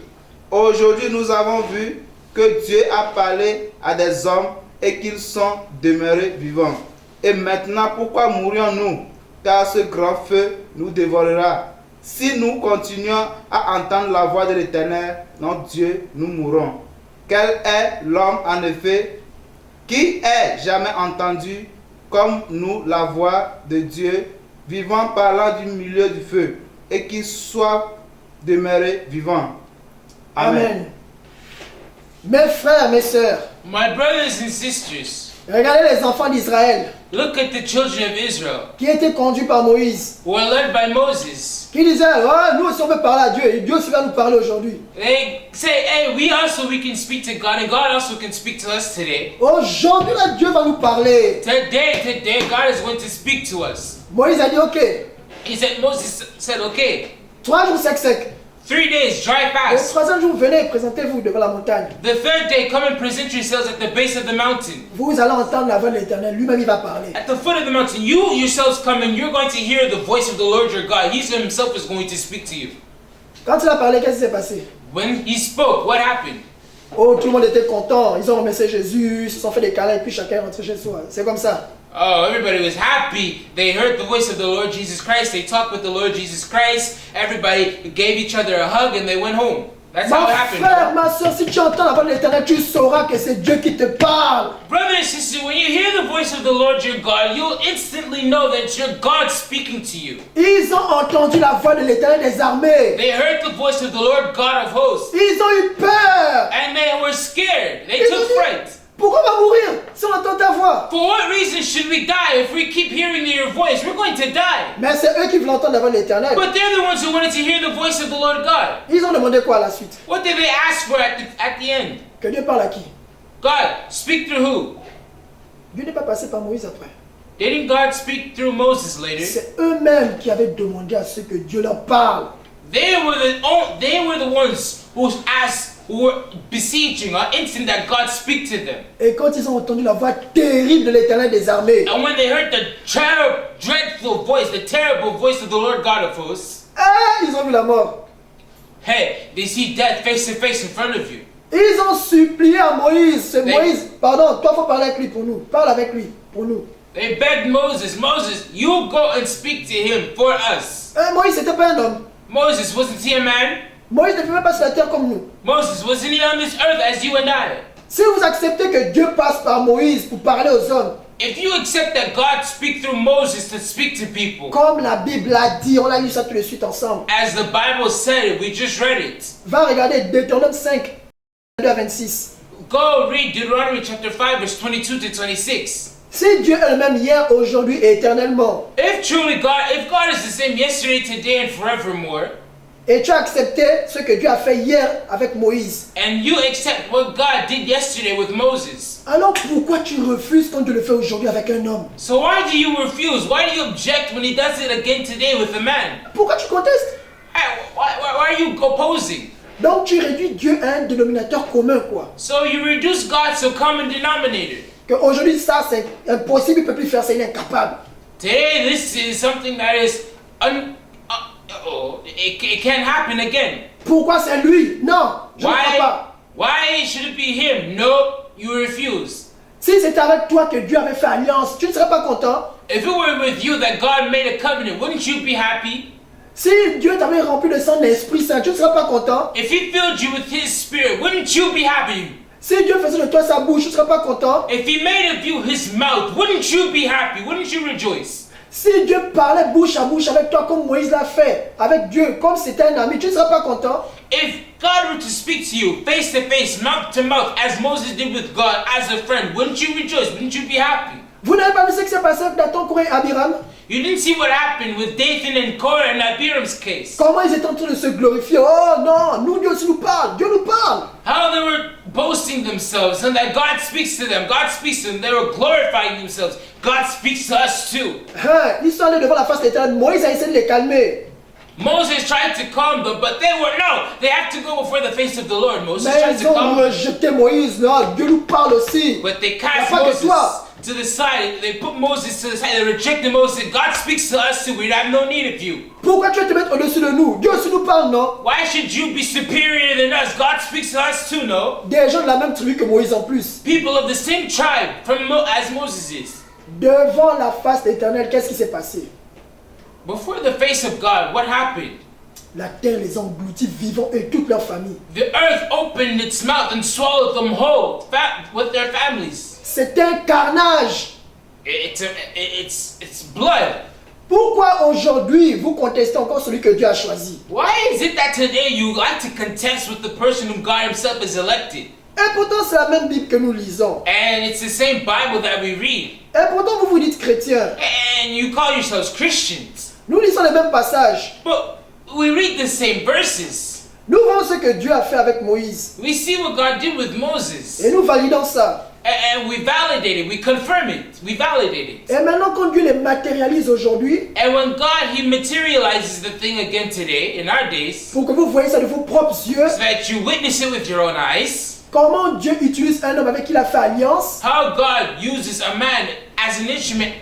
Aujourd'hui nous avons vu que Dieu a parlé à des hommes et qu'ils sont demeurés vivants. Et maintenant, pourquoi mourions-nous? Car ce grand feu nous dévorera. Si nous continuons à entendre la voix de l'Éternel, notre Dieu, nous mourrons. Quel est l'homme en effet qui ait jamais entendu comme nous la voix de Dieu, vivant parlant du milieu du feu, et qui soit demeuré vivant? Amen. Mes frères, mes sœurs, My brothers and sisters, regardez les enfants d'Israël look at the children of Israel qui étaient conduits par Moïse, who are led by Moses. qui disaient: oh, nous aussi on veut parler à Dieu, et Dieu aussi va nous parler aujourd'hui. They say, hey, we can speak to God, and God also can speak to us today. Aujourd'hui, là, Dieu va nous parler. Today, God is going to speak to us. Moïse a dit: ok, Moses said, okay, 3 jours sec. 3 days, dry Le fast. 3e jour, venez, présentez-vous devant la montagne. The 3rd day, come and present yourselves at the base of the mountain. Vous allez entendre la voix de l'Éternel, lui-même il va parler. At the foot of the mountain, you yourselves come and you're going to hear the voice of the Lord your God. He himself is going to speak to you. Quand il a parlé, qu'est-ce qui s'est passé? When he spoke, what happened? Oh, tout le monde était content, ils ont remercié Jésus, ils se sont fait des câlins et puis chacun est rentré chez soi. C'est comme ça. Oh, everybody was happy. They heard the voice of the Lord Jesus Christ. They talked with the Lord Jesus Christ. Everybody gave each other a hug and they went home. That's how Mon it happened. frère, ma soeur, si tu entends la voix de l'Éternel, tu sauras que c'est Dieu qui te parle. Brother and sister, when you hear the voice of the Lord your God, you'll instantly know that it's your God speaking to you. Ils ont entendu la voix de l'Éternel des armées. They heard the voice of the Lord God of hosts. Ils ont eu peur. And they were scared. They Ils ont took dit: fright. pourquoi on va mourir si on entend ta voix? For what reason should we die if we keep hearing your voice? We're going to die. Mais c'est eux qui voulaient entendre la voix de l'Éternel. But they're the ones who wanted to hear the voice of the Lord God. Ils ont demandé quoi à la suite? What did they ask for at the end? Que Dieu parle à qui? God, speak through who? Dieu n'est pas passé par Moïse après. Didn't God speak through Moses later? C'est eux-mêmes qui avaient demandé à ce que Dieu leur parle. They were the ones who were beseeching or instant that God speak to them. Et quand ils ont entendu la voix terrible de l'Éternel des armées, And when they heard the dreadful voice, the terrible voice of the Lord God of hosts, ils ont vu la mort. hey, they see death face to face in front of you. Ils ont supplié à Moïse. C'est Mais- Moïse, pardon, toi faut parler avec lui pour nous. Parle avec lui pour nous. They begged Moses, you go and speak to him for us. Moïse n'était pas un homme. Moses, wasn't he a man? Moïse ne vivait pas sur la terre comme nous. Moses, wasn't he on this earth as you and I? Si vous acceptez que Dieu passe par Moïse pour parler aux hommes, If you accept that God speak through Moses to speak to people, comme la Bible l'a dit, on a lu ça tout de suite ensemble. as the Bible said it, we just read it. Va regarder Deutéronome 5, 22 à 26. Go read Deuteronomy chapter 5, verse 22 to 26. Si Dieu est le même hier, aujourd'hui et éternellement, If God is the same yesterday, today, and forevermore, et tu as accepté ce que Dieu a fait hier avec Moïse, and you accept what God did yesterday with Moses, alors pourquoi tu refuses quand Dieu le fait aujourd'hui avec un homme? so why do you refuse? Why do you object when he does it again today with a man? Pourquoi tu contestes? Why are you opposing? Donc tu réduis Dieu à un dénominateur commun, quoi. So you reduce God to a common denominator. Qu'aujourd'hui ça c'est impossible, il ne peut plus faire ça, il est incapable. Today this is something that is it can't happen again. Pourquoi c'est lui? Non, je ne crois Why? pas. Why should it be him? No, you refuse. Si c'était avec toi que Dieu avait fait alliance, tu ne serais pas content? If it were with you that God made a covenant, wouldn't you be happy? Si Dieu t'avait rempli de son Esprit Saint, tu ne serais pas content? If he filled you with his spirit, wouldn't you be happy? Si Dieu faisait de toi sa bouche, tu ne serais pas content? If he made of you his mouth, wouldn't you be happy? Wouldn't you rejoice? Si Dieu parlait bouche à bouche avec toi comme Moïse l'a fait, avec Dieu, comme c'était un ami, tu ne serais pas content? If God were to speak to you face to face, mouth to mouth, as Moses did with God, as a friend, wouldn't you rejoice? Wouldn't you be happy? Vous n'avez pas vu ce qui s'est passé avec Dathan, Korah et Abiram? You didn't see what happened with Dathan and Korah and Abiram's case. Comment ils étaient en train de se glorifier? Oh non, nous Dieu aussi nous parle, Dieu nous parle. How they were boasting themselves and that God speaks to them. God speaks to them. They were glorifying themselves. God speaks to us too. Hein, ils sont allés devant la face de l'Éternel. Moïse a essayé de les calmer. Moses tried to calm them, but they have to go before the face of the Lord. Moses Mais tried ils to ont calm them, rejeté Moïse. Non, Dieu nous parle aussi. but they Il n'y a cast pas que Moses toi. to the side. They put Moses to the side. They rejected Moses. God speaks to us too. We have no need of you. Pourquoi tu veux te mettre au-dessus de nous? Dieu aussi nous parle, non? Why should you be superior than us? God speaks to us too, no? Des gens de la même tribu que Moïse en plus. People of the same tribe as Moses is. Devant la face de l'Éternel, qu'est-ce qui s'est passé? Before the face of God, what happened? La terre les a engloutis vivants et toute leur famille. The earth opened its mouth and swallowed them whole, with their families. C'est un carnage. It's blood. Pourquoi aujourd'hui vous contestez encore celui que Dieu a choisi? Why is it that today you like to contest with the person whom God himself has elected? Et pourtant c'est la même Bible que nous lisons. And it's the same Bible that we read. Et pourtant vous vous dites chrétiens. And you call yourselves Christians. Nous lisons les mêmes passages. But we read the same verses. Nous voyons ce que Dieu a fait avec Moïse. We see what God did with Moses. Et nous validons ça. And we validate it, we confirm it, we validate it. Et maintenant quand Dieu les matérialise aujourd'hui, And when God, he materializes the thing again today, in our days, pour que vous voyez ça de vos propres yeux, so that you witness it with your own eyes, comment Dieu utilise un homme avec qui il a fait alliance, how God uses a man as an instrument,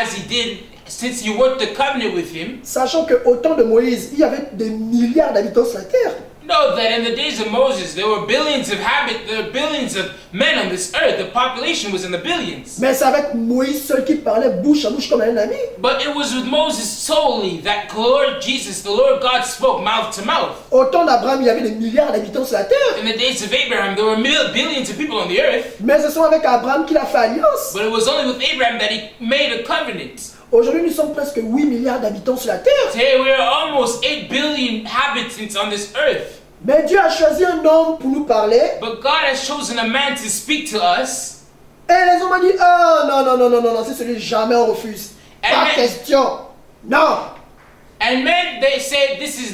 as he did since you worked the covenant with him. sachant qu'au temps de Moïse, il y avait des milliards d'habitants sur la terre. Know that in the days of Moses, there were billions of men on this earth. The population was in the billions. Mais c'est avec Moïse seul qui parlait bouche à bouche comme un ami. But it was with Moses solely that Lord Jesus, the Lord God, spoke mouth to mouth. Au temps d'Abraham, il y avait des milliards d'habitants sur la terre. In the days of Abraham, there were billions of people on the earth. Mais ce sont avec Abraham qu'il a fait alliance. But it was only with Abraham that he made a covenant. Aujourd'hui, nous sommes presque 8 milliards d'habitants sur la terre. Today we are almost 8 billion inhabitants on this earth. Mais Dieu a choisi un homme pour nous parler. But God has chosen a man to speak to us. Et les hommes ont dit, oh non, non, non, non, non, non, c'est celui jamais on refuse. Pas Amen. question. Non. And men, they say this is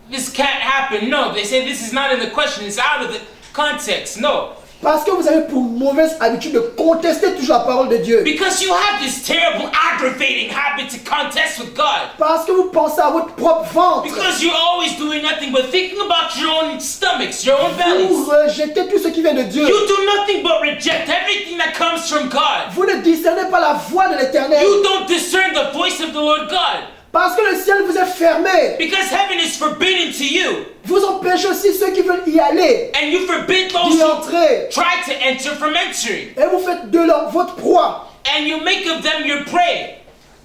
this can't happen. No, they say this is not in the question. It's out of the context. No. Parce que vous avez pour mauvaise habitude de contester toujours la parole de Dieu. Because you have this terrible, aggravating habit to contest with God. Parce que vous pensez à votre propre ventre. Because you're always doing nothing but thinking about your own stomachs, your own bellies. Vous rejetez tout ce qui vient de Dieu. You do nothing but reject everything that comes from God. Vous ne discernez pas la voix de l'Éternel. You don't discern the voice of the Lord God. Parce que le ciel vous est fermé. Because heaven is forbidden to you. Vous empêchez aussi ceux qui veulent y aller And you forbid those d'y who entrer. try to enter from entering. Et vous faites de leur votre proie. And you make of them your prey.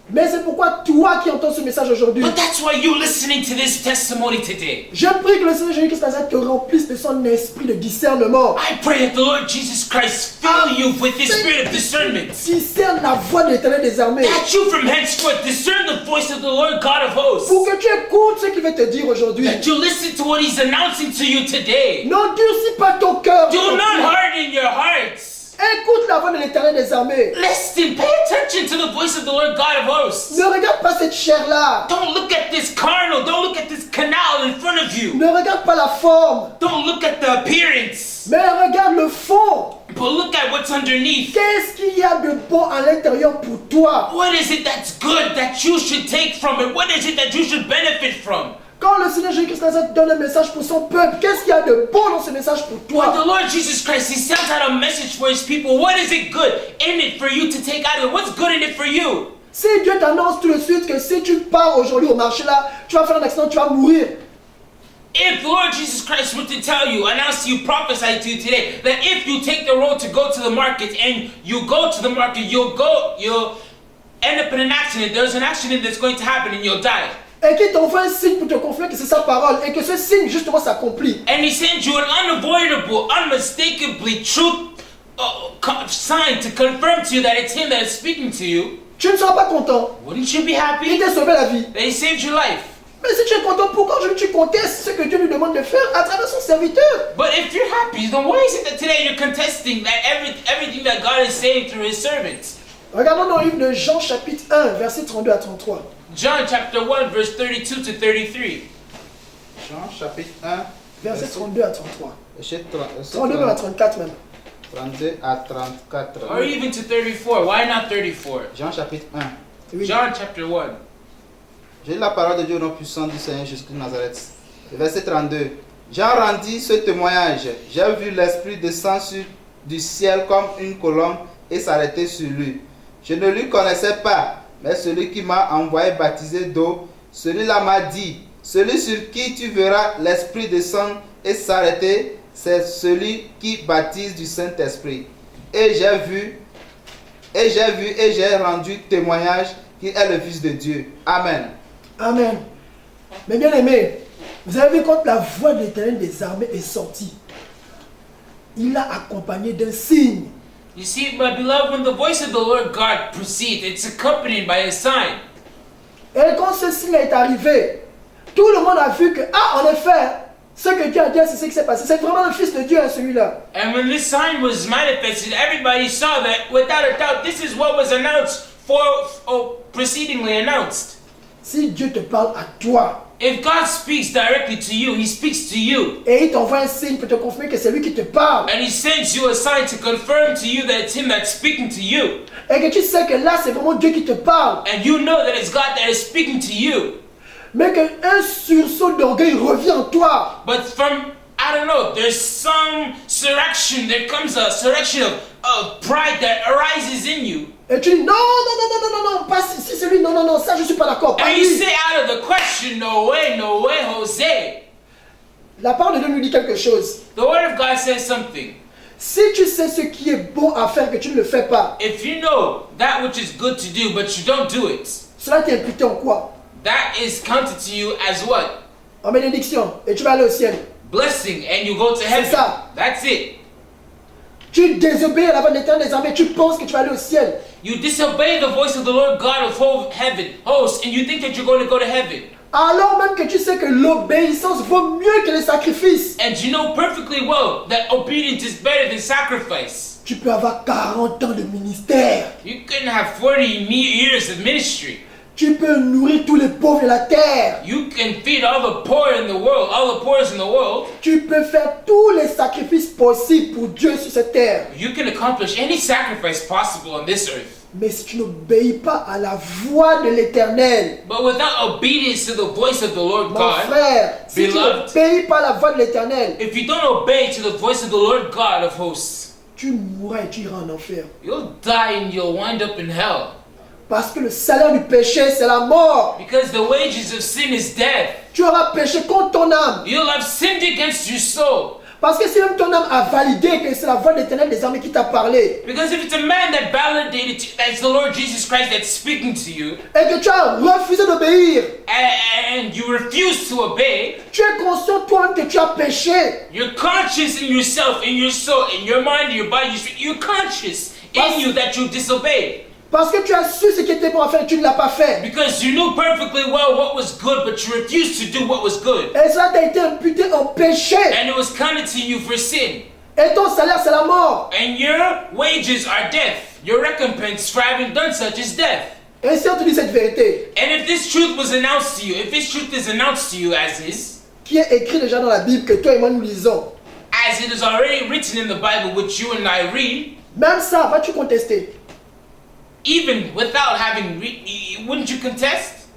Mais c'est pourquoi toi qui entends ce message aujourd'hui, But that's why you're listening to this testimony today. je prie que le Seigneur Jésus-Christ de Nazareth te remplisse de son esprit de discernement. I pray that the Lord Jesus Christ fill you with His spirit of discernment. Discerne la voix de l'Éternel des armées. That you from henceforth discern the voice of the Lord God of hosts. Pour que tu écoutes ce qu'il veut te dire aujourd'hui. That you listen to what He's announcing to you today. N'endurcis pas ton cœur. Do not harden your hearts. Écoute la voix de l'Éternel des armées. Listen, pay attention to the voice of the Lord God of hosts. Ne regarde pas cette chair-là. Don't look at this carnal, don't look at this canal in front of you. Ne regarde pas la forme. Don't look at the appearance, Mais regarde le fond. but look at what's underneath. Qu'est-ce qu'il y a de bon à l'intérieur pour toi? What is it that's good that you should take from it? What is it that you should benefit from? Quand le Seigneur Jésus-Christ de Nazareth donne un message pour son peuple, qu'est-ce qu'il y a de bon dans ce message pour When toi? the Lord Jesus Christ, He sends out a message for His people. What is it good in it for you to take out of it? What's good in it for you? Si Dieu t'annonce tout de suite que si tu pars aujourd'hui au marché là, tu vas faire un accident, tu vas mourir. If the Lord Jesus Christ were to tell you, announce to you, prophesy to you today, that if you take the road to go to the market and you go to the market, you'll end up in an accident. There's an accident that's going to happen and you'll die. Et qu'il t'envoie un signe pour te confirmer que c'est sa parole et que ce signe justement s'accomplit. And He sends you an unavoidable, unmistakably true sign to confirm to you that it's Him that is speaking to you. Tu ne seras pas content. Wouldn't you be Il happy t'a sauvé la vie. that He saved your life? Mais si tu es content, pourquoi aujourd'hui tu contestes ce que Dieu lui demande de faire à travers son serviteur? But if you're happy, then why is it that today you're contesting that everything that God is saying through His servants? Regardons dans le livre de Jean chapitre 1, versets 32 à 33. John chapter 1, verse 32 to 33. Jean chapitre 1, Versets 32 à 33. verset 32 à 34 même. 32 à 34. Or even to 34. Why not 34? Jean chapitre 1. Oui. John chapter 1. J'ai lu la parole de Dieu au nom puissant du Seigneur Jésus-Christ de Nazareth. Le verset 32. Jean rendit ce témoignage. J'ai vu l'Esprit descendre du ciel comme une colombe et s'arrêter sur lui. Je ne lui connaissais pas, mais celui qui m'a envoyé baptiser d'eau, celui-là m'a dit, celui sur qui tu verras l'Esprit descendre et s'arrêter, c'est celui qui baptise du Saint-Esprit. Et j'ai rendu témoignage qu'il est le Fils de Dieu. Amen. Amen. Mais bien aimé, vous avez vu quand la voix de l'Éternel des armées est sortie, il l'a accompagné d'un signe. You see, my beloved, when the voice of the Lord God proceeds, it's accompanied by a sign. Et quand ce signe est arrivé, tout le monde a vu que, en effet, ce que Dieu a dit, c'est ce qui s'est passé. C'est vraiment le Fils de Dieu, celui-là. And when this sign was manifested, everybody saw that without a doubt, this is what was announced precedingly announced. Si Dieu te parle à toi, If God speaks directly to you, He speaks to you. et il t'envoie un signe pour te confirmer que c'est lui qui te parle, And He sends you a sign to confirm to you that it's Him that's speaking to you. et que tu sais que là, c'est vraiment Dieu qui te parle, And you know that it's God that is speaking to you. mais qu'un sursaut d'orgueil revient en toi, But from, I don't know, there's some surrection, there comes a surrection of pride that arises in you. et tu dis non, pas si c'est lui, non, ça je suis pas d'accord, pas And you lui. say out of the question, no way, Jose. La parole de Dieu nous dit quelque chose. The Word of God says something. Si tu sais ce qui est bon à faire, que tu ne le fais pas, If you know that which is good to do, but you don't do it, cela t'est imputé en quoi? that is counted to you as what? En bénédiction, et tu vas aller au ciel. Blessing, and you go to heaven. ça. That's it. Tu désobéis à la voix de l'Éternel des armées, tu penses que tu vas aller au ciel. You disobey the voice of the Lord God of hosts, and you think that you're going to go to heaven. Alors même que tu sais que l'obéissance vaut mieux que les sacrifices. And you know perfectly well that obedience is better than sacrifice. Tu peux avoir 40 ans de ministère. You can have 40 years of ministry. Tu peux nourrir tous les pauvres de la terre. You can feed all the poor in the world, all the poorest in the world. Tu peux faire tous les sacrifices possibles pour Dieu sur cette terre. You can accomplish any sacrifice possible on this earth. Mais si tu n'obéis pas à la voix de l'Éternel, But without obedience to the voice of the Lord mon God, frère, si tu beloved, n'obéis pas à la voix de l'Éternel, if you don't obey to the voice of the Lord God of hosts, tu mourras et tu iras en enfer. you'll die and you'll wind up in hell. Parce que le salaire du péché, c'est la mort. Because the wages of sin is death. Tu auras péché contre ton âme. You'll have sinned against your soul. Parce que si même ton âme a validé que c'est la voix de l'Éternel des armées qui t'a parlé, Because if it's a man that validated you, that's the Lord Jesus Christ that's speaking to you, et que tu as refusé d'obéir, and you refuse to obey, tu es conscient toi-même que tu as péché. you're conscious in yourself, in your soul, in your mind, in your body, you're conscious in you that you disobeyed. Parce que tu as su ce qui était bon à faire et tu ne l'as pas fait. Because you knew perfectly well what was good, but you refused to do what was good. Et cela t'a été imputé en péché. And it was counted to you for sin. Et ton salaire, c'est la mort. And your wages are death. Your recompense for having done such is death. Et si on te dit cette vérité, And if this truth was announced to you, if this truth is announced to you as is, qui est écrit déjà dans la Bible, que toi et moi nous lisons, as it is already written in the Bible, which you and I read, même ça, vas-tu contester? even without having wouldn't you contest?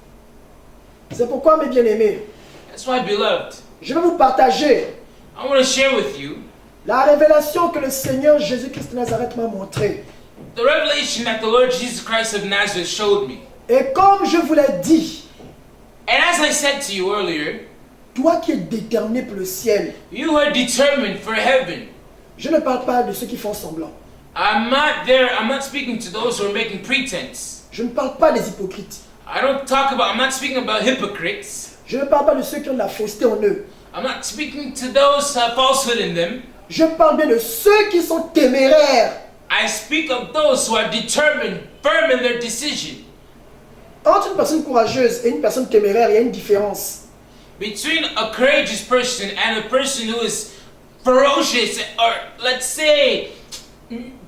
C'est pourquoi, mes bien-aimés, That's why, beloved, je vais vous partager I want to share with you la révélation que le Seigneur Jésus-Christ de Nazareth m'a montrée. the revelation that the Lord Jesus Christ of Nazareth showed me. Et comme je vous l'ai dit, And as I said to you earlier, toi qui es déterminé pour le ciel, you are determined for heaven. je ne parle pas de ceux qui font semblant. I'm not speaking to those who are making pretense. Je ne parle pas des hypocrites. I'm not speaking about hypocrites. Je ne parle pas de ceux qui ont de la fausseté en eux. I'm not speaking to those falsehood in them. Je parle bien de ceux qui sont téméraires. I speak of those who are determined, firm in their decision. Entre une personne courageuse et une personne téméraire, il y a une différence. Between a courageous person and a person who is ferocious, or let's say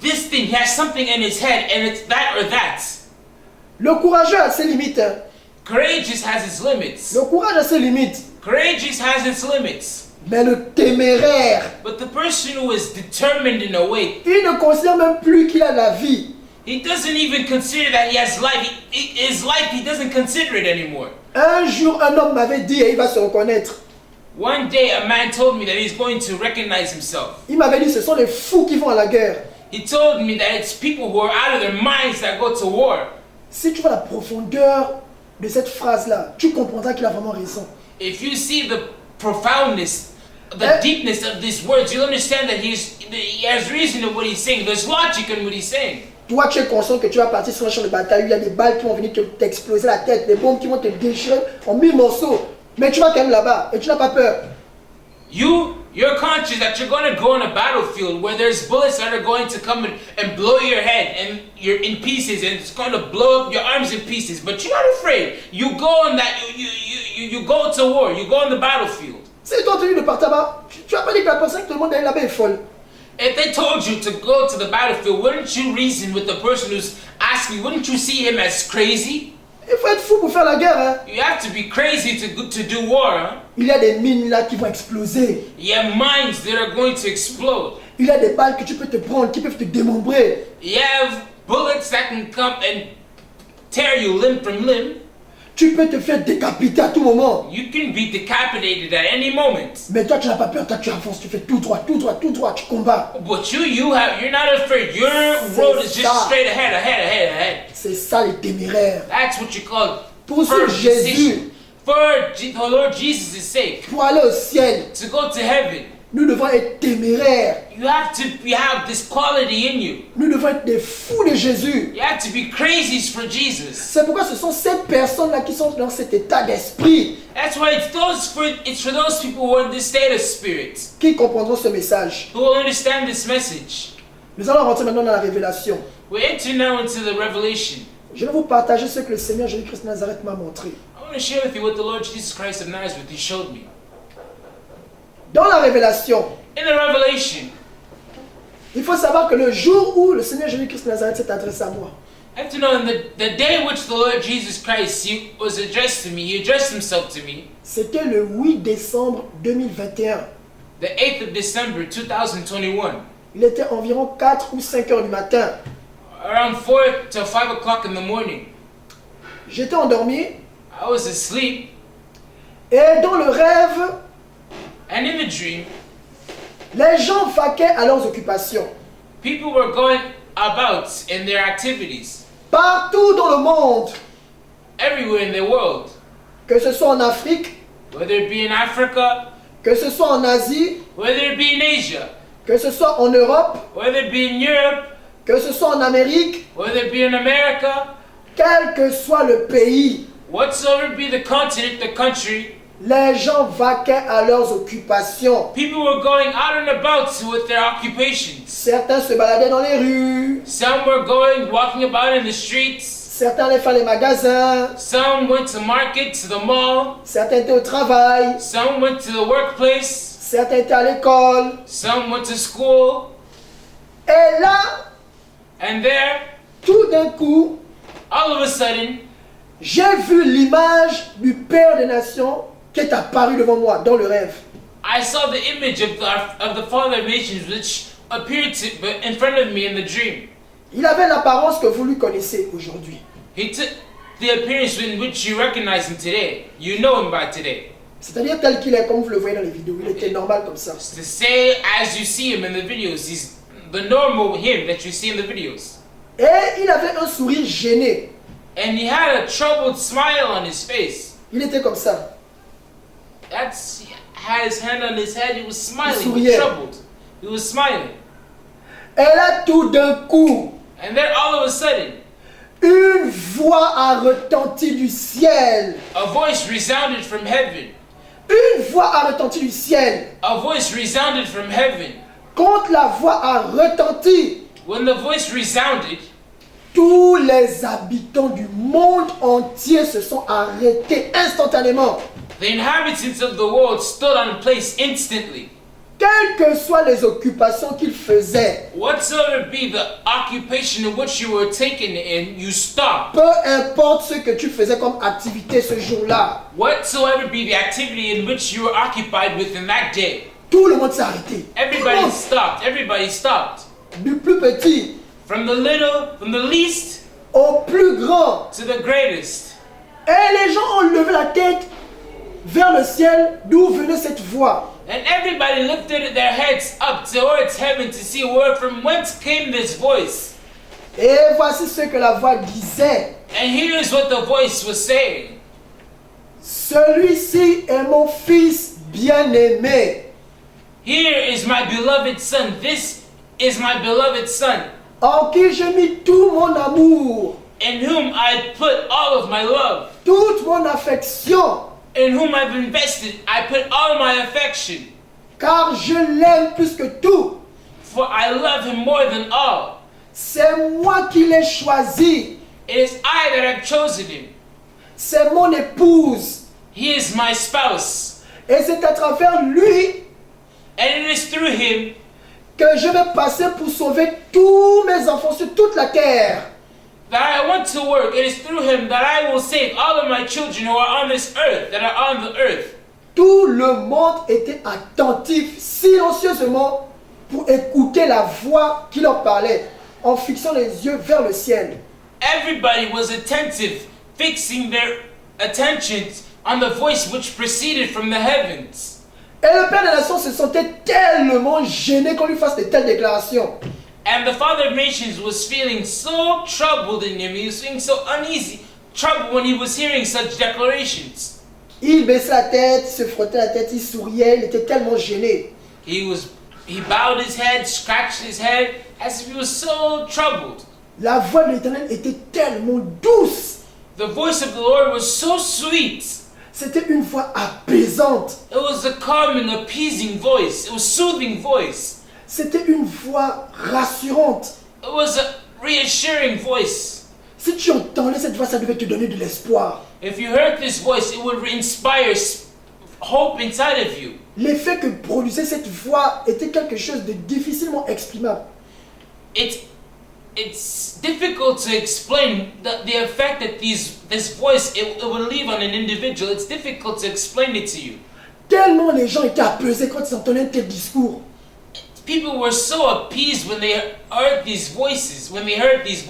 this thing has something in his head and it's that or that. Le courageux a ses limites. Hein. Courageous has its limits. Le courage a ses limites. Courageous has its limits. Mais le téméraire, But the person who is determined in a way, il ne considère même plus qu'il a la vie. he doesn't even consider that he has life. His life, he doesn't consider it anymore. Un jour, un homme m'avait dit, et il va se reconnaître, One day, a man told me that he's going to recognize himself. il m'avait dit, ce sont les fous qui vont à la guerre. He told me that it's people who are out of their minds that go to war. Si tu vois la profondeur de cette phrase-là, tu comprendras qu'il a vraiment raison. If you see the profoundness, the deepness of these words, you'll understand that he has reason in what he's saying. There's logic in what he's saying. Toi, tu es conscient que tu vas partir sur un champ de bataille où il y a des balles qui vont venir t'exploser la tête, des bombes qui vont te déchirer en 1000 morceaux. Mais tu vas quand même là-bas et tu n'as pas peur. You're conscious that you're going to go on a battlefield where there's bullets that are going to come and blow your head and you're in pieces and it's going to blow up your arms in pieces. But you're not afraid. You go on that. You go to war. You go on the battlefield. Si toi tu dis de partir là-bas, tu vas pas dire que la personne qui te demande d'aller là-bas est folle. If they told you to go to the battlefield, wouldn't you reason with the person who's asking? Wouldn't you see him as crazy? Il faut être fou pour faire la guerre. Hein. You have to be crazy to do war, huh? Il y a des mines là qui vont exploser. You have mines that are going to explode. Il y a des balles que tu peux te prendre, qui peuvent te démembrer. You have bullets that can come and tear you limb from limb. Tu peux te faire décapiter à tout moment. You can be decapitated at any moment. Mais toi tu n'as pas peur, toi tu avances, tu fais tout droit, tout droit, tout droit, tu combats. But you're not afraid. Your road is just straight ahead. C'est ça les téméraires. That's what you call Pour firm ce Jésus, decision. For the Lord Jesus' sake, pour aller au ciel, to go to heaven, nous devons être téméraires. you have this quality in you. Nous devons être des fous de Jésus. You have to be crazies for Jesus. C'est pourquoi ce sont ces personnes-là qui sont dans cet état d'esprit That's why it's for those people who are in this state of spirit qui comprendront ce message. who will understand this message. Nous allons rentrer maintenant dans la révélation. We enter now into the revelation. Je vais vous partager ce que le Seigneur Jésus-Christ de Nazareth m'a montré. I want to share with you what the Lord Jesus Christ of Nazareth he showed me. Dans la révélation, In the revelation, il faut savoir que le jour où le Seigneur Jésus-Christ de Nazareth s'est adressé à moi, I have to know in the day in which the Lord Jesus Christ was addressed to me, he addressed himself to me, c'était le 8 décembre 2021. the 8th of December 2021, Il était environ 4 ou 5 heures du matin. around 4 to 5 o'clock in the morning. J'étais endormi I was asleep, et dans le rêve, and in the dream, les gens vaquaient à leurs occupations. people were going about in their activities Partout dans le monde, everywhere in the world, que ce soit en Afrique, whether it be in Africa, que ce soit en Asie, whether it be in Asia, que ce soit en Europe, whether it be in Europe, que ce soit en Amérique, whether it be in America, quel que soit le pays, whatsoever be the continent, the country, les gens vaquaient à leurs occupations. people were going out and about with their occupations. Certains se baladaient dans les rues, Some were walking about in the streets. certains allaient faire les magasins, Some went to market, to the mall. certains étaient au travail, Some went to the workplace. certains étaient à l'école. Some went to school. Et là, And there, tout d'un coup, all of a sudden, j'ai vu l'image du Père des Nations qui est apparu devant moi dans le rêve. I saw the image of the Father of Nations which appeared in front of me in the dream. Il avait l'apparence que vous lui connaissez aujourd'hui. He took the appearance in which you recognize him today. You know him by today. C'est-à-dire tel qu'il est, comme vous le voyez dans les vidéos. Il était normal comme ça. To say as you see him in the videos, he's the normal him that you see in the videos. Et il avait un sourire gêné. And he had a troubled smile on his face. Il était comme ça. He had his hand on his head, he was smiling, he souriait. was troubled. He was smiling. Et là, tout d'un coup, And then all of a sudden, une voix a retenti du ciel. a voice resounded from heaven. Une voix a retenti du ciel. A voice resounded from heaven. Quand la voix a retenti, When the voice resounded, tous les habitants du monde entier se sont arrêtés instantanément. the inhabitants of the world stood on place instantly. Quelles que soient les occupations qu'ils faisaient, Whatsoever be the occupation in which you were taken in, you stopped. peu importe ce que tu faisais comme activité ce jour-là, Whatsoever be the activity in which you were occupied with in that day, tout le monde s'est arrêté. Tout le everybody monde, stopped. Everybody stopped. du plus petit From the little, from the least au plus grand. to the greatest. Et les gens ont levé la tête vers le ciel d'où venait cette voix. And everybody lifted their heads up towards heaven to see from whence came this voice. Et voici ce que la voix disait. And here's what the voice was saying. Celui-ci est mon fils bien-aimé, Here is my beloved son. This is my beloved son, en qui j'ai mis tout mon amour, in whom I put all of my love, toute mon affection, in whom I've invested. I put all my affection, car je l'aime plus que tout. for I love him more than all. C'est moi qui l'ai choisi. It is I that have chosen him. C'est mon épouse. He is my spouse. Et c'est à travers lui And it is through him que je vais passer pour sauver tous mes enfants sur toute la terre. that I want to work. It is through him that I will save all of my children who are on this earth, that are on the earth. Tout le monde était attentif silencieusement pour écouter la voix qui leur parlait, en fixant les yeux vers le ciel. Everybody was attentive, fixing their attentions on the voice which proceeded from the heavens. Et le Père des Nations se sentait tellement gêné qu'on lui fasse de telles déclarations. And the Father of Nations was feeling so troubled in him. He was feeling so uneasy, troubled when he was hearing such declarations. Il baissait la tête, se frottait la tête, il souriait, il était tellement gêné. He bowed his head, scratched his head, as if he was so troubled. La voix de l'Éternel était tellement douce. The voice of the Lord was so sweet. C'était une voix apaisante. It was a calm and appeasing voice. It was soothing voice. C'était une voix rassurante. It was a reassuring voice. Si tu entendais cette voix, ça devait te donner de l'espoir. If you heard this voice, it would inspire hope inside of you. L'effet que produisait cette voix était quelque chose de difficilement exprimable. It's difficult to explain the effect that this voice it would leave on an individual. It's difficult to explain it to you. Tellement les gens étaient apaisés quand ils entendaient un tel discours. People were so appeased when they heard these voices, when they heard this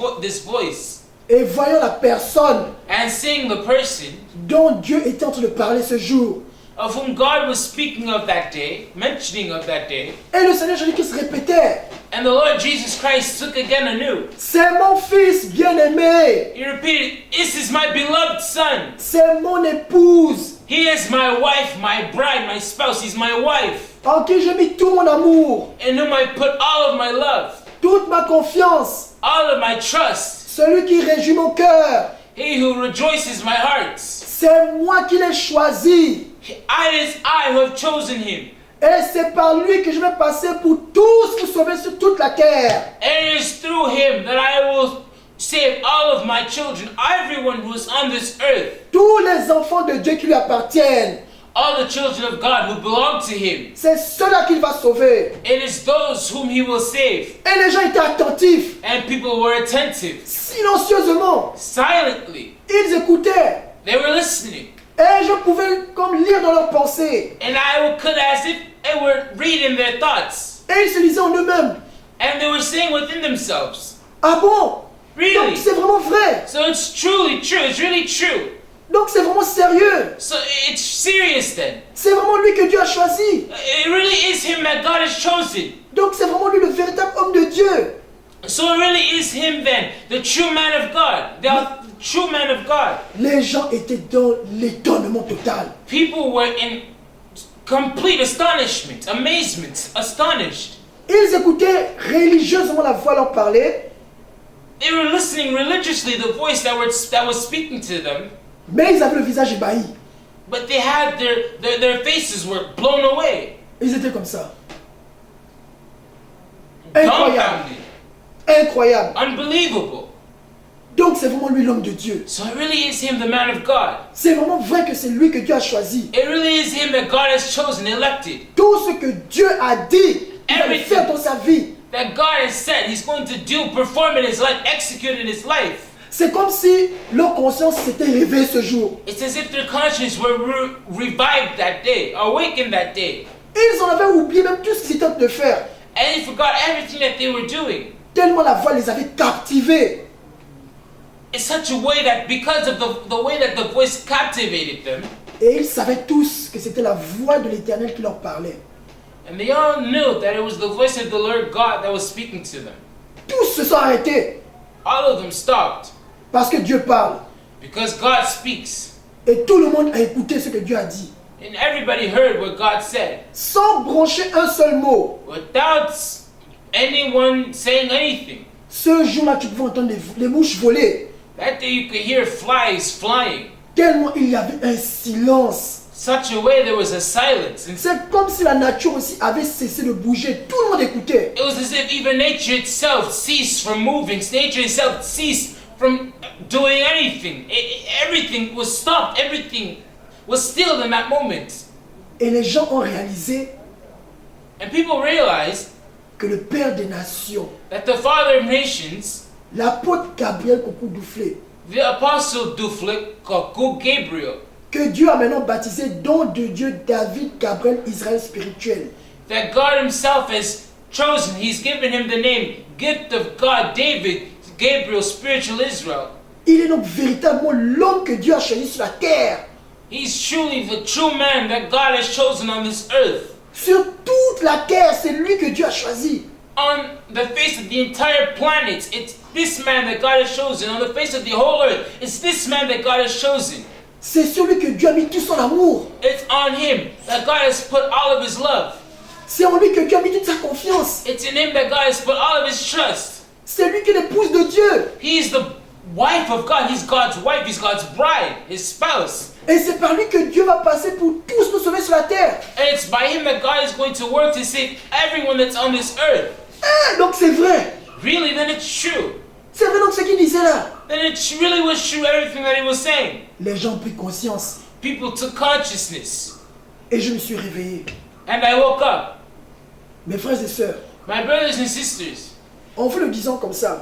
voice, Et voyant la personne and seeing the person dont Dieu était en train de parler ce jour. of whom God was speaking of that day, mentioning of that day, Et le Seigneur Jésus qui se répétait. and the Lord Jesus Christ took again anew. C'est mon fils bien-aimé. He repeated, "This is my beloved son. C'est mon épouse. He is my wife, my bride, my spouse. He's my wife, en qui j'ai mis tout mon amour, in whom I put all of my love, toute ma confiance, all of my trust. celui qui réjouit mon cœur. He who rejoices my heart. C'est moi qui l'ai choisi. It is I who have chosen him. Et c'est par lui que je vais passer pour tous vous sauver sur toute la terre. And it is through him that I will save all of my children, everyone who is on this earth. Tous les enfants de Dieu qui lui appartiennent. All the children of God who belong to him. C'est ceux-là qu'il va sauver. It is those whom he will save. Et les gens étaient attentifs, And people were attentive, silencieusement. silently. Ils écoutaient. They were listening. Et je pouvais comme lire dans leurs pensées. And I could, as if they were reading their thoughts. Et ils se disaient en eux-mêmes, And they were saying within themselves, ah bon? really? Donc c'est vraiment vrai. So it's truly true. It's really true. Donc c'est vraiment sérieux. So it's serious then. C'est vraiment lui que Dieu a choisi. It really is him that God has chosen. Donc c'est vraiment lui le véritable homme de Dieu. So it really is him then, the true man of God, the true man of God. Les gens étaient dans l'étonnement total. People were in complete astonishment, amazement, astonished. Ils écoutaient religieusement la voix leur parler, They were listening religiously the voice that was speaking to them, mais ils avaient le visage ébahi. but they had their faces were blown away, Ils étaient comme ça. Incroyable. dumbfounded, Incroyable. unbelievable. Donc c'est vraiment lui l'homme de Dieu. So it really is him, the man of God. C'est vraiment vrai que c'est lui que Dieu a choisi. It really is him that God has chosen, elected. Tout ce que Dieu a dit, il va le Everything. faire dans sa vie. That God has said he's going to do, perform in his life, execute in his life. C'est comme si leur conscience s'était réveillée ce jour. It's as if their conscience were revived that day, awakened that day. Ils en avaient oublié même tout ce qu'ils étaient en train de faire. And they forgot everything that they were doing. Tellement la voix les avait captivés. In such a way that because of the way that the voice captivated them, Et ils savaient tous que c'était la voix de l'Éternel qui leur parlait. and they all knew that it was the voice of the Lord God that was speaking to them. Tous se sont arrêtés All of them stopped parce que Dieu parle. because God speaks. Et tout le monde a écouté ce que Dieu a dit. And everybody heard what God said Sans broncher un seul mot. without anyone saying anything. Ce jour-là, tu pouvais entendre les mouches voler. That day you could hear flies flying. Tellement il y avait un silence. Such a way there was a silence. And C'est comme si la nature aussi avait cessé de bouger. Tout le monde écoutait. it was as if even nature itself ceased from moving. Nature itself ceased from doing anything. Everything was stopped. Everything was still in that moment. Et les gens ont réalisé And people realized que le Père des Nations, that the Father of Nations, l'apôtre Gabriel Kokou-Douflé, the Apostle Duflik Koku Gabriel, que Dieu a maintenant baptisé don de Dieu David Gabriel Israël spirituel, that God himself has chosen. He's given him the name Gift of God David Gabriel Spiritual Israel. il est donc véritablement l'homme que Dieu a choisi sur la terre. He's truly the true man that God has chosen on this earth. Sur toute la terre, c'est lui que Dieu a choisi. On the face of the entire planet, it's this man that God has chosen. On the face of the whole earth, it's this man that God has chosen. C'est sur lui que Dieu a mis tout son amour. It's on him that God has put all of his love. C'est en lui que Dieu a mis toute sa confiance. It's in him that God has put all of his trust. C'est lui qui est l'épouse de Dieu. He's the wife of God. He's God's wife. He's God's bride, his spouse. Et c'est par lui que Dieu va passer pour tous nous sauver sur la terre. And it's by him that God is going to work to save everyone that's on this earth. Ah, donc c'est vrai. Really, then it's true. C'est vrai donc ce qu'il disait là. Then it really was true, everything that he was saying. Les gens ont pris conscience. People took consciousness. Et je me suis réveillé. And I woke up. Mes frères et sœurs, My brothers and sisters, en vous le disant comme ça,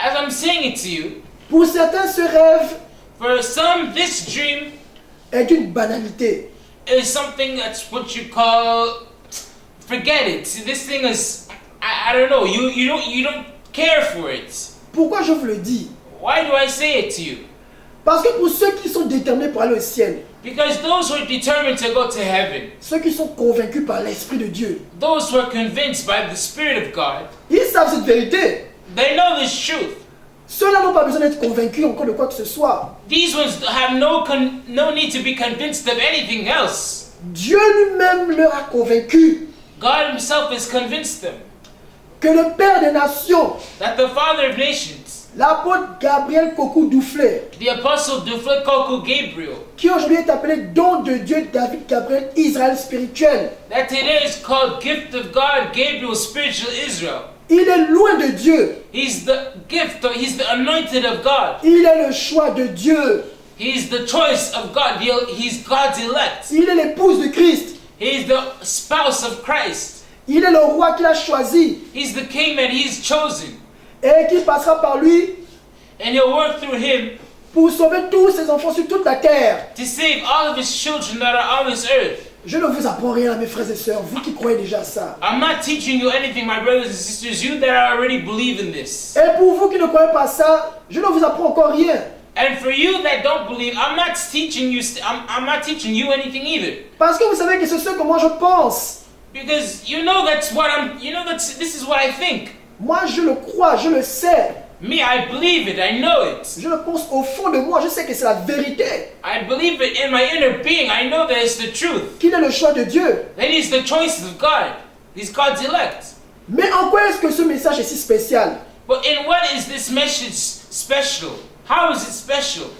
as I'm saying it to you, pour certains ce rêve for some, this dream est d'une banalité. is something that's what you call, forget it. See, this thing is, I don't know, you don't care for it. Pourquoi je vous le dis? Why do I say it to you? Parce que pour ceux qui sont déterminés pour aller au ciel, Because those who are determined to go to heaven, ceux qui sont convaincus par l'Esprit de Dieu, those who are convinced by the Spirit of God, ils savent cette vérité. they know this truth. Ceux-là n'ont pas besoin d'être convaincus encore de quoi que ce soit. These ones have no need to be convinced of anything else. Dieu lui-même leur a convaincus God himself has convinced them que le Père des Nations, that the Father of nations, l'apôtre Gabriel Kokou Douflé, the apostle Dufle Koko Gabriel, qui aujourd'hui est appelé don de Dieu David Gabriel Israël spirituel, that today is called gift of God Gabriel spiritual Israel. il est loin de Dieu. He's the gift, he's the anointed of God. Il est le choix de Dieu. He's the choice of God. He's God's elect. Il est l'épouse de Christ. He's the spouse of Christ. Il est le roi qu'il a choisi He's the king that he's chosen. et qui passera par lui And he'll work through him pour sauver tous ses enfants sur toute la terre. to save all of his children that are on this earth. Je ne vous apprends rien, mes frères et sœurs, vous qui croyez déjà ça. I'm not teaching you anything, my brothers and sisters. You that already believe in this. Et pour vous qui ne croyez pas ça, je ne vous apprends encore rien. And for you that don't believe, I'm not teaching you. I'm not teaching you anything either. Parce que vous savez que c'est ce que moi je pense. Because you know that's what I'm. You know this is what I think. Moi je le crois, je le sais. Me, I believe it. I know it. Je le pense au fond de moi, je sais que c'est la vérité. I believe it in my inner being. I know that it's the truth. Qu'il est le choix de Dieu. That he's the choice of God. He's God's elect. Mais en quoi est-ce que ce message est si spécial? But in what is this message special? How is it special?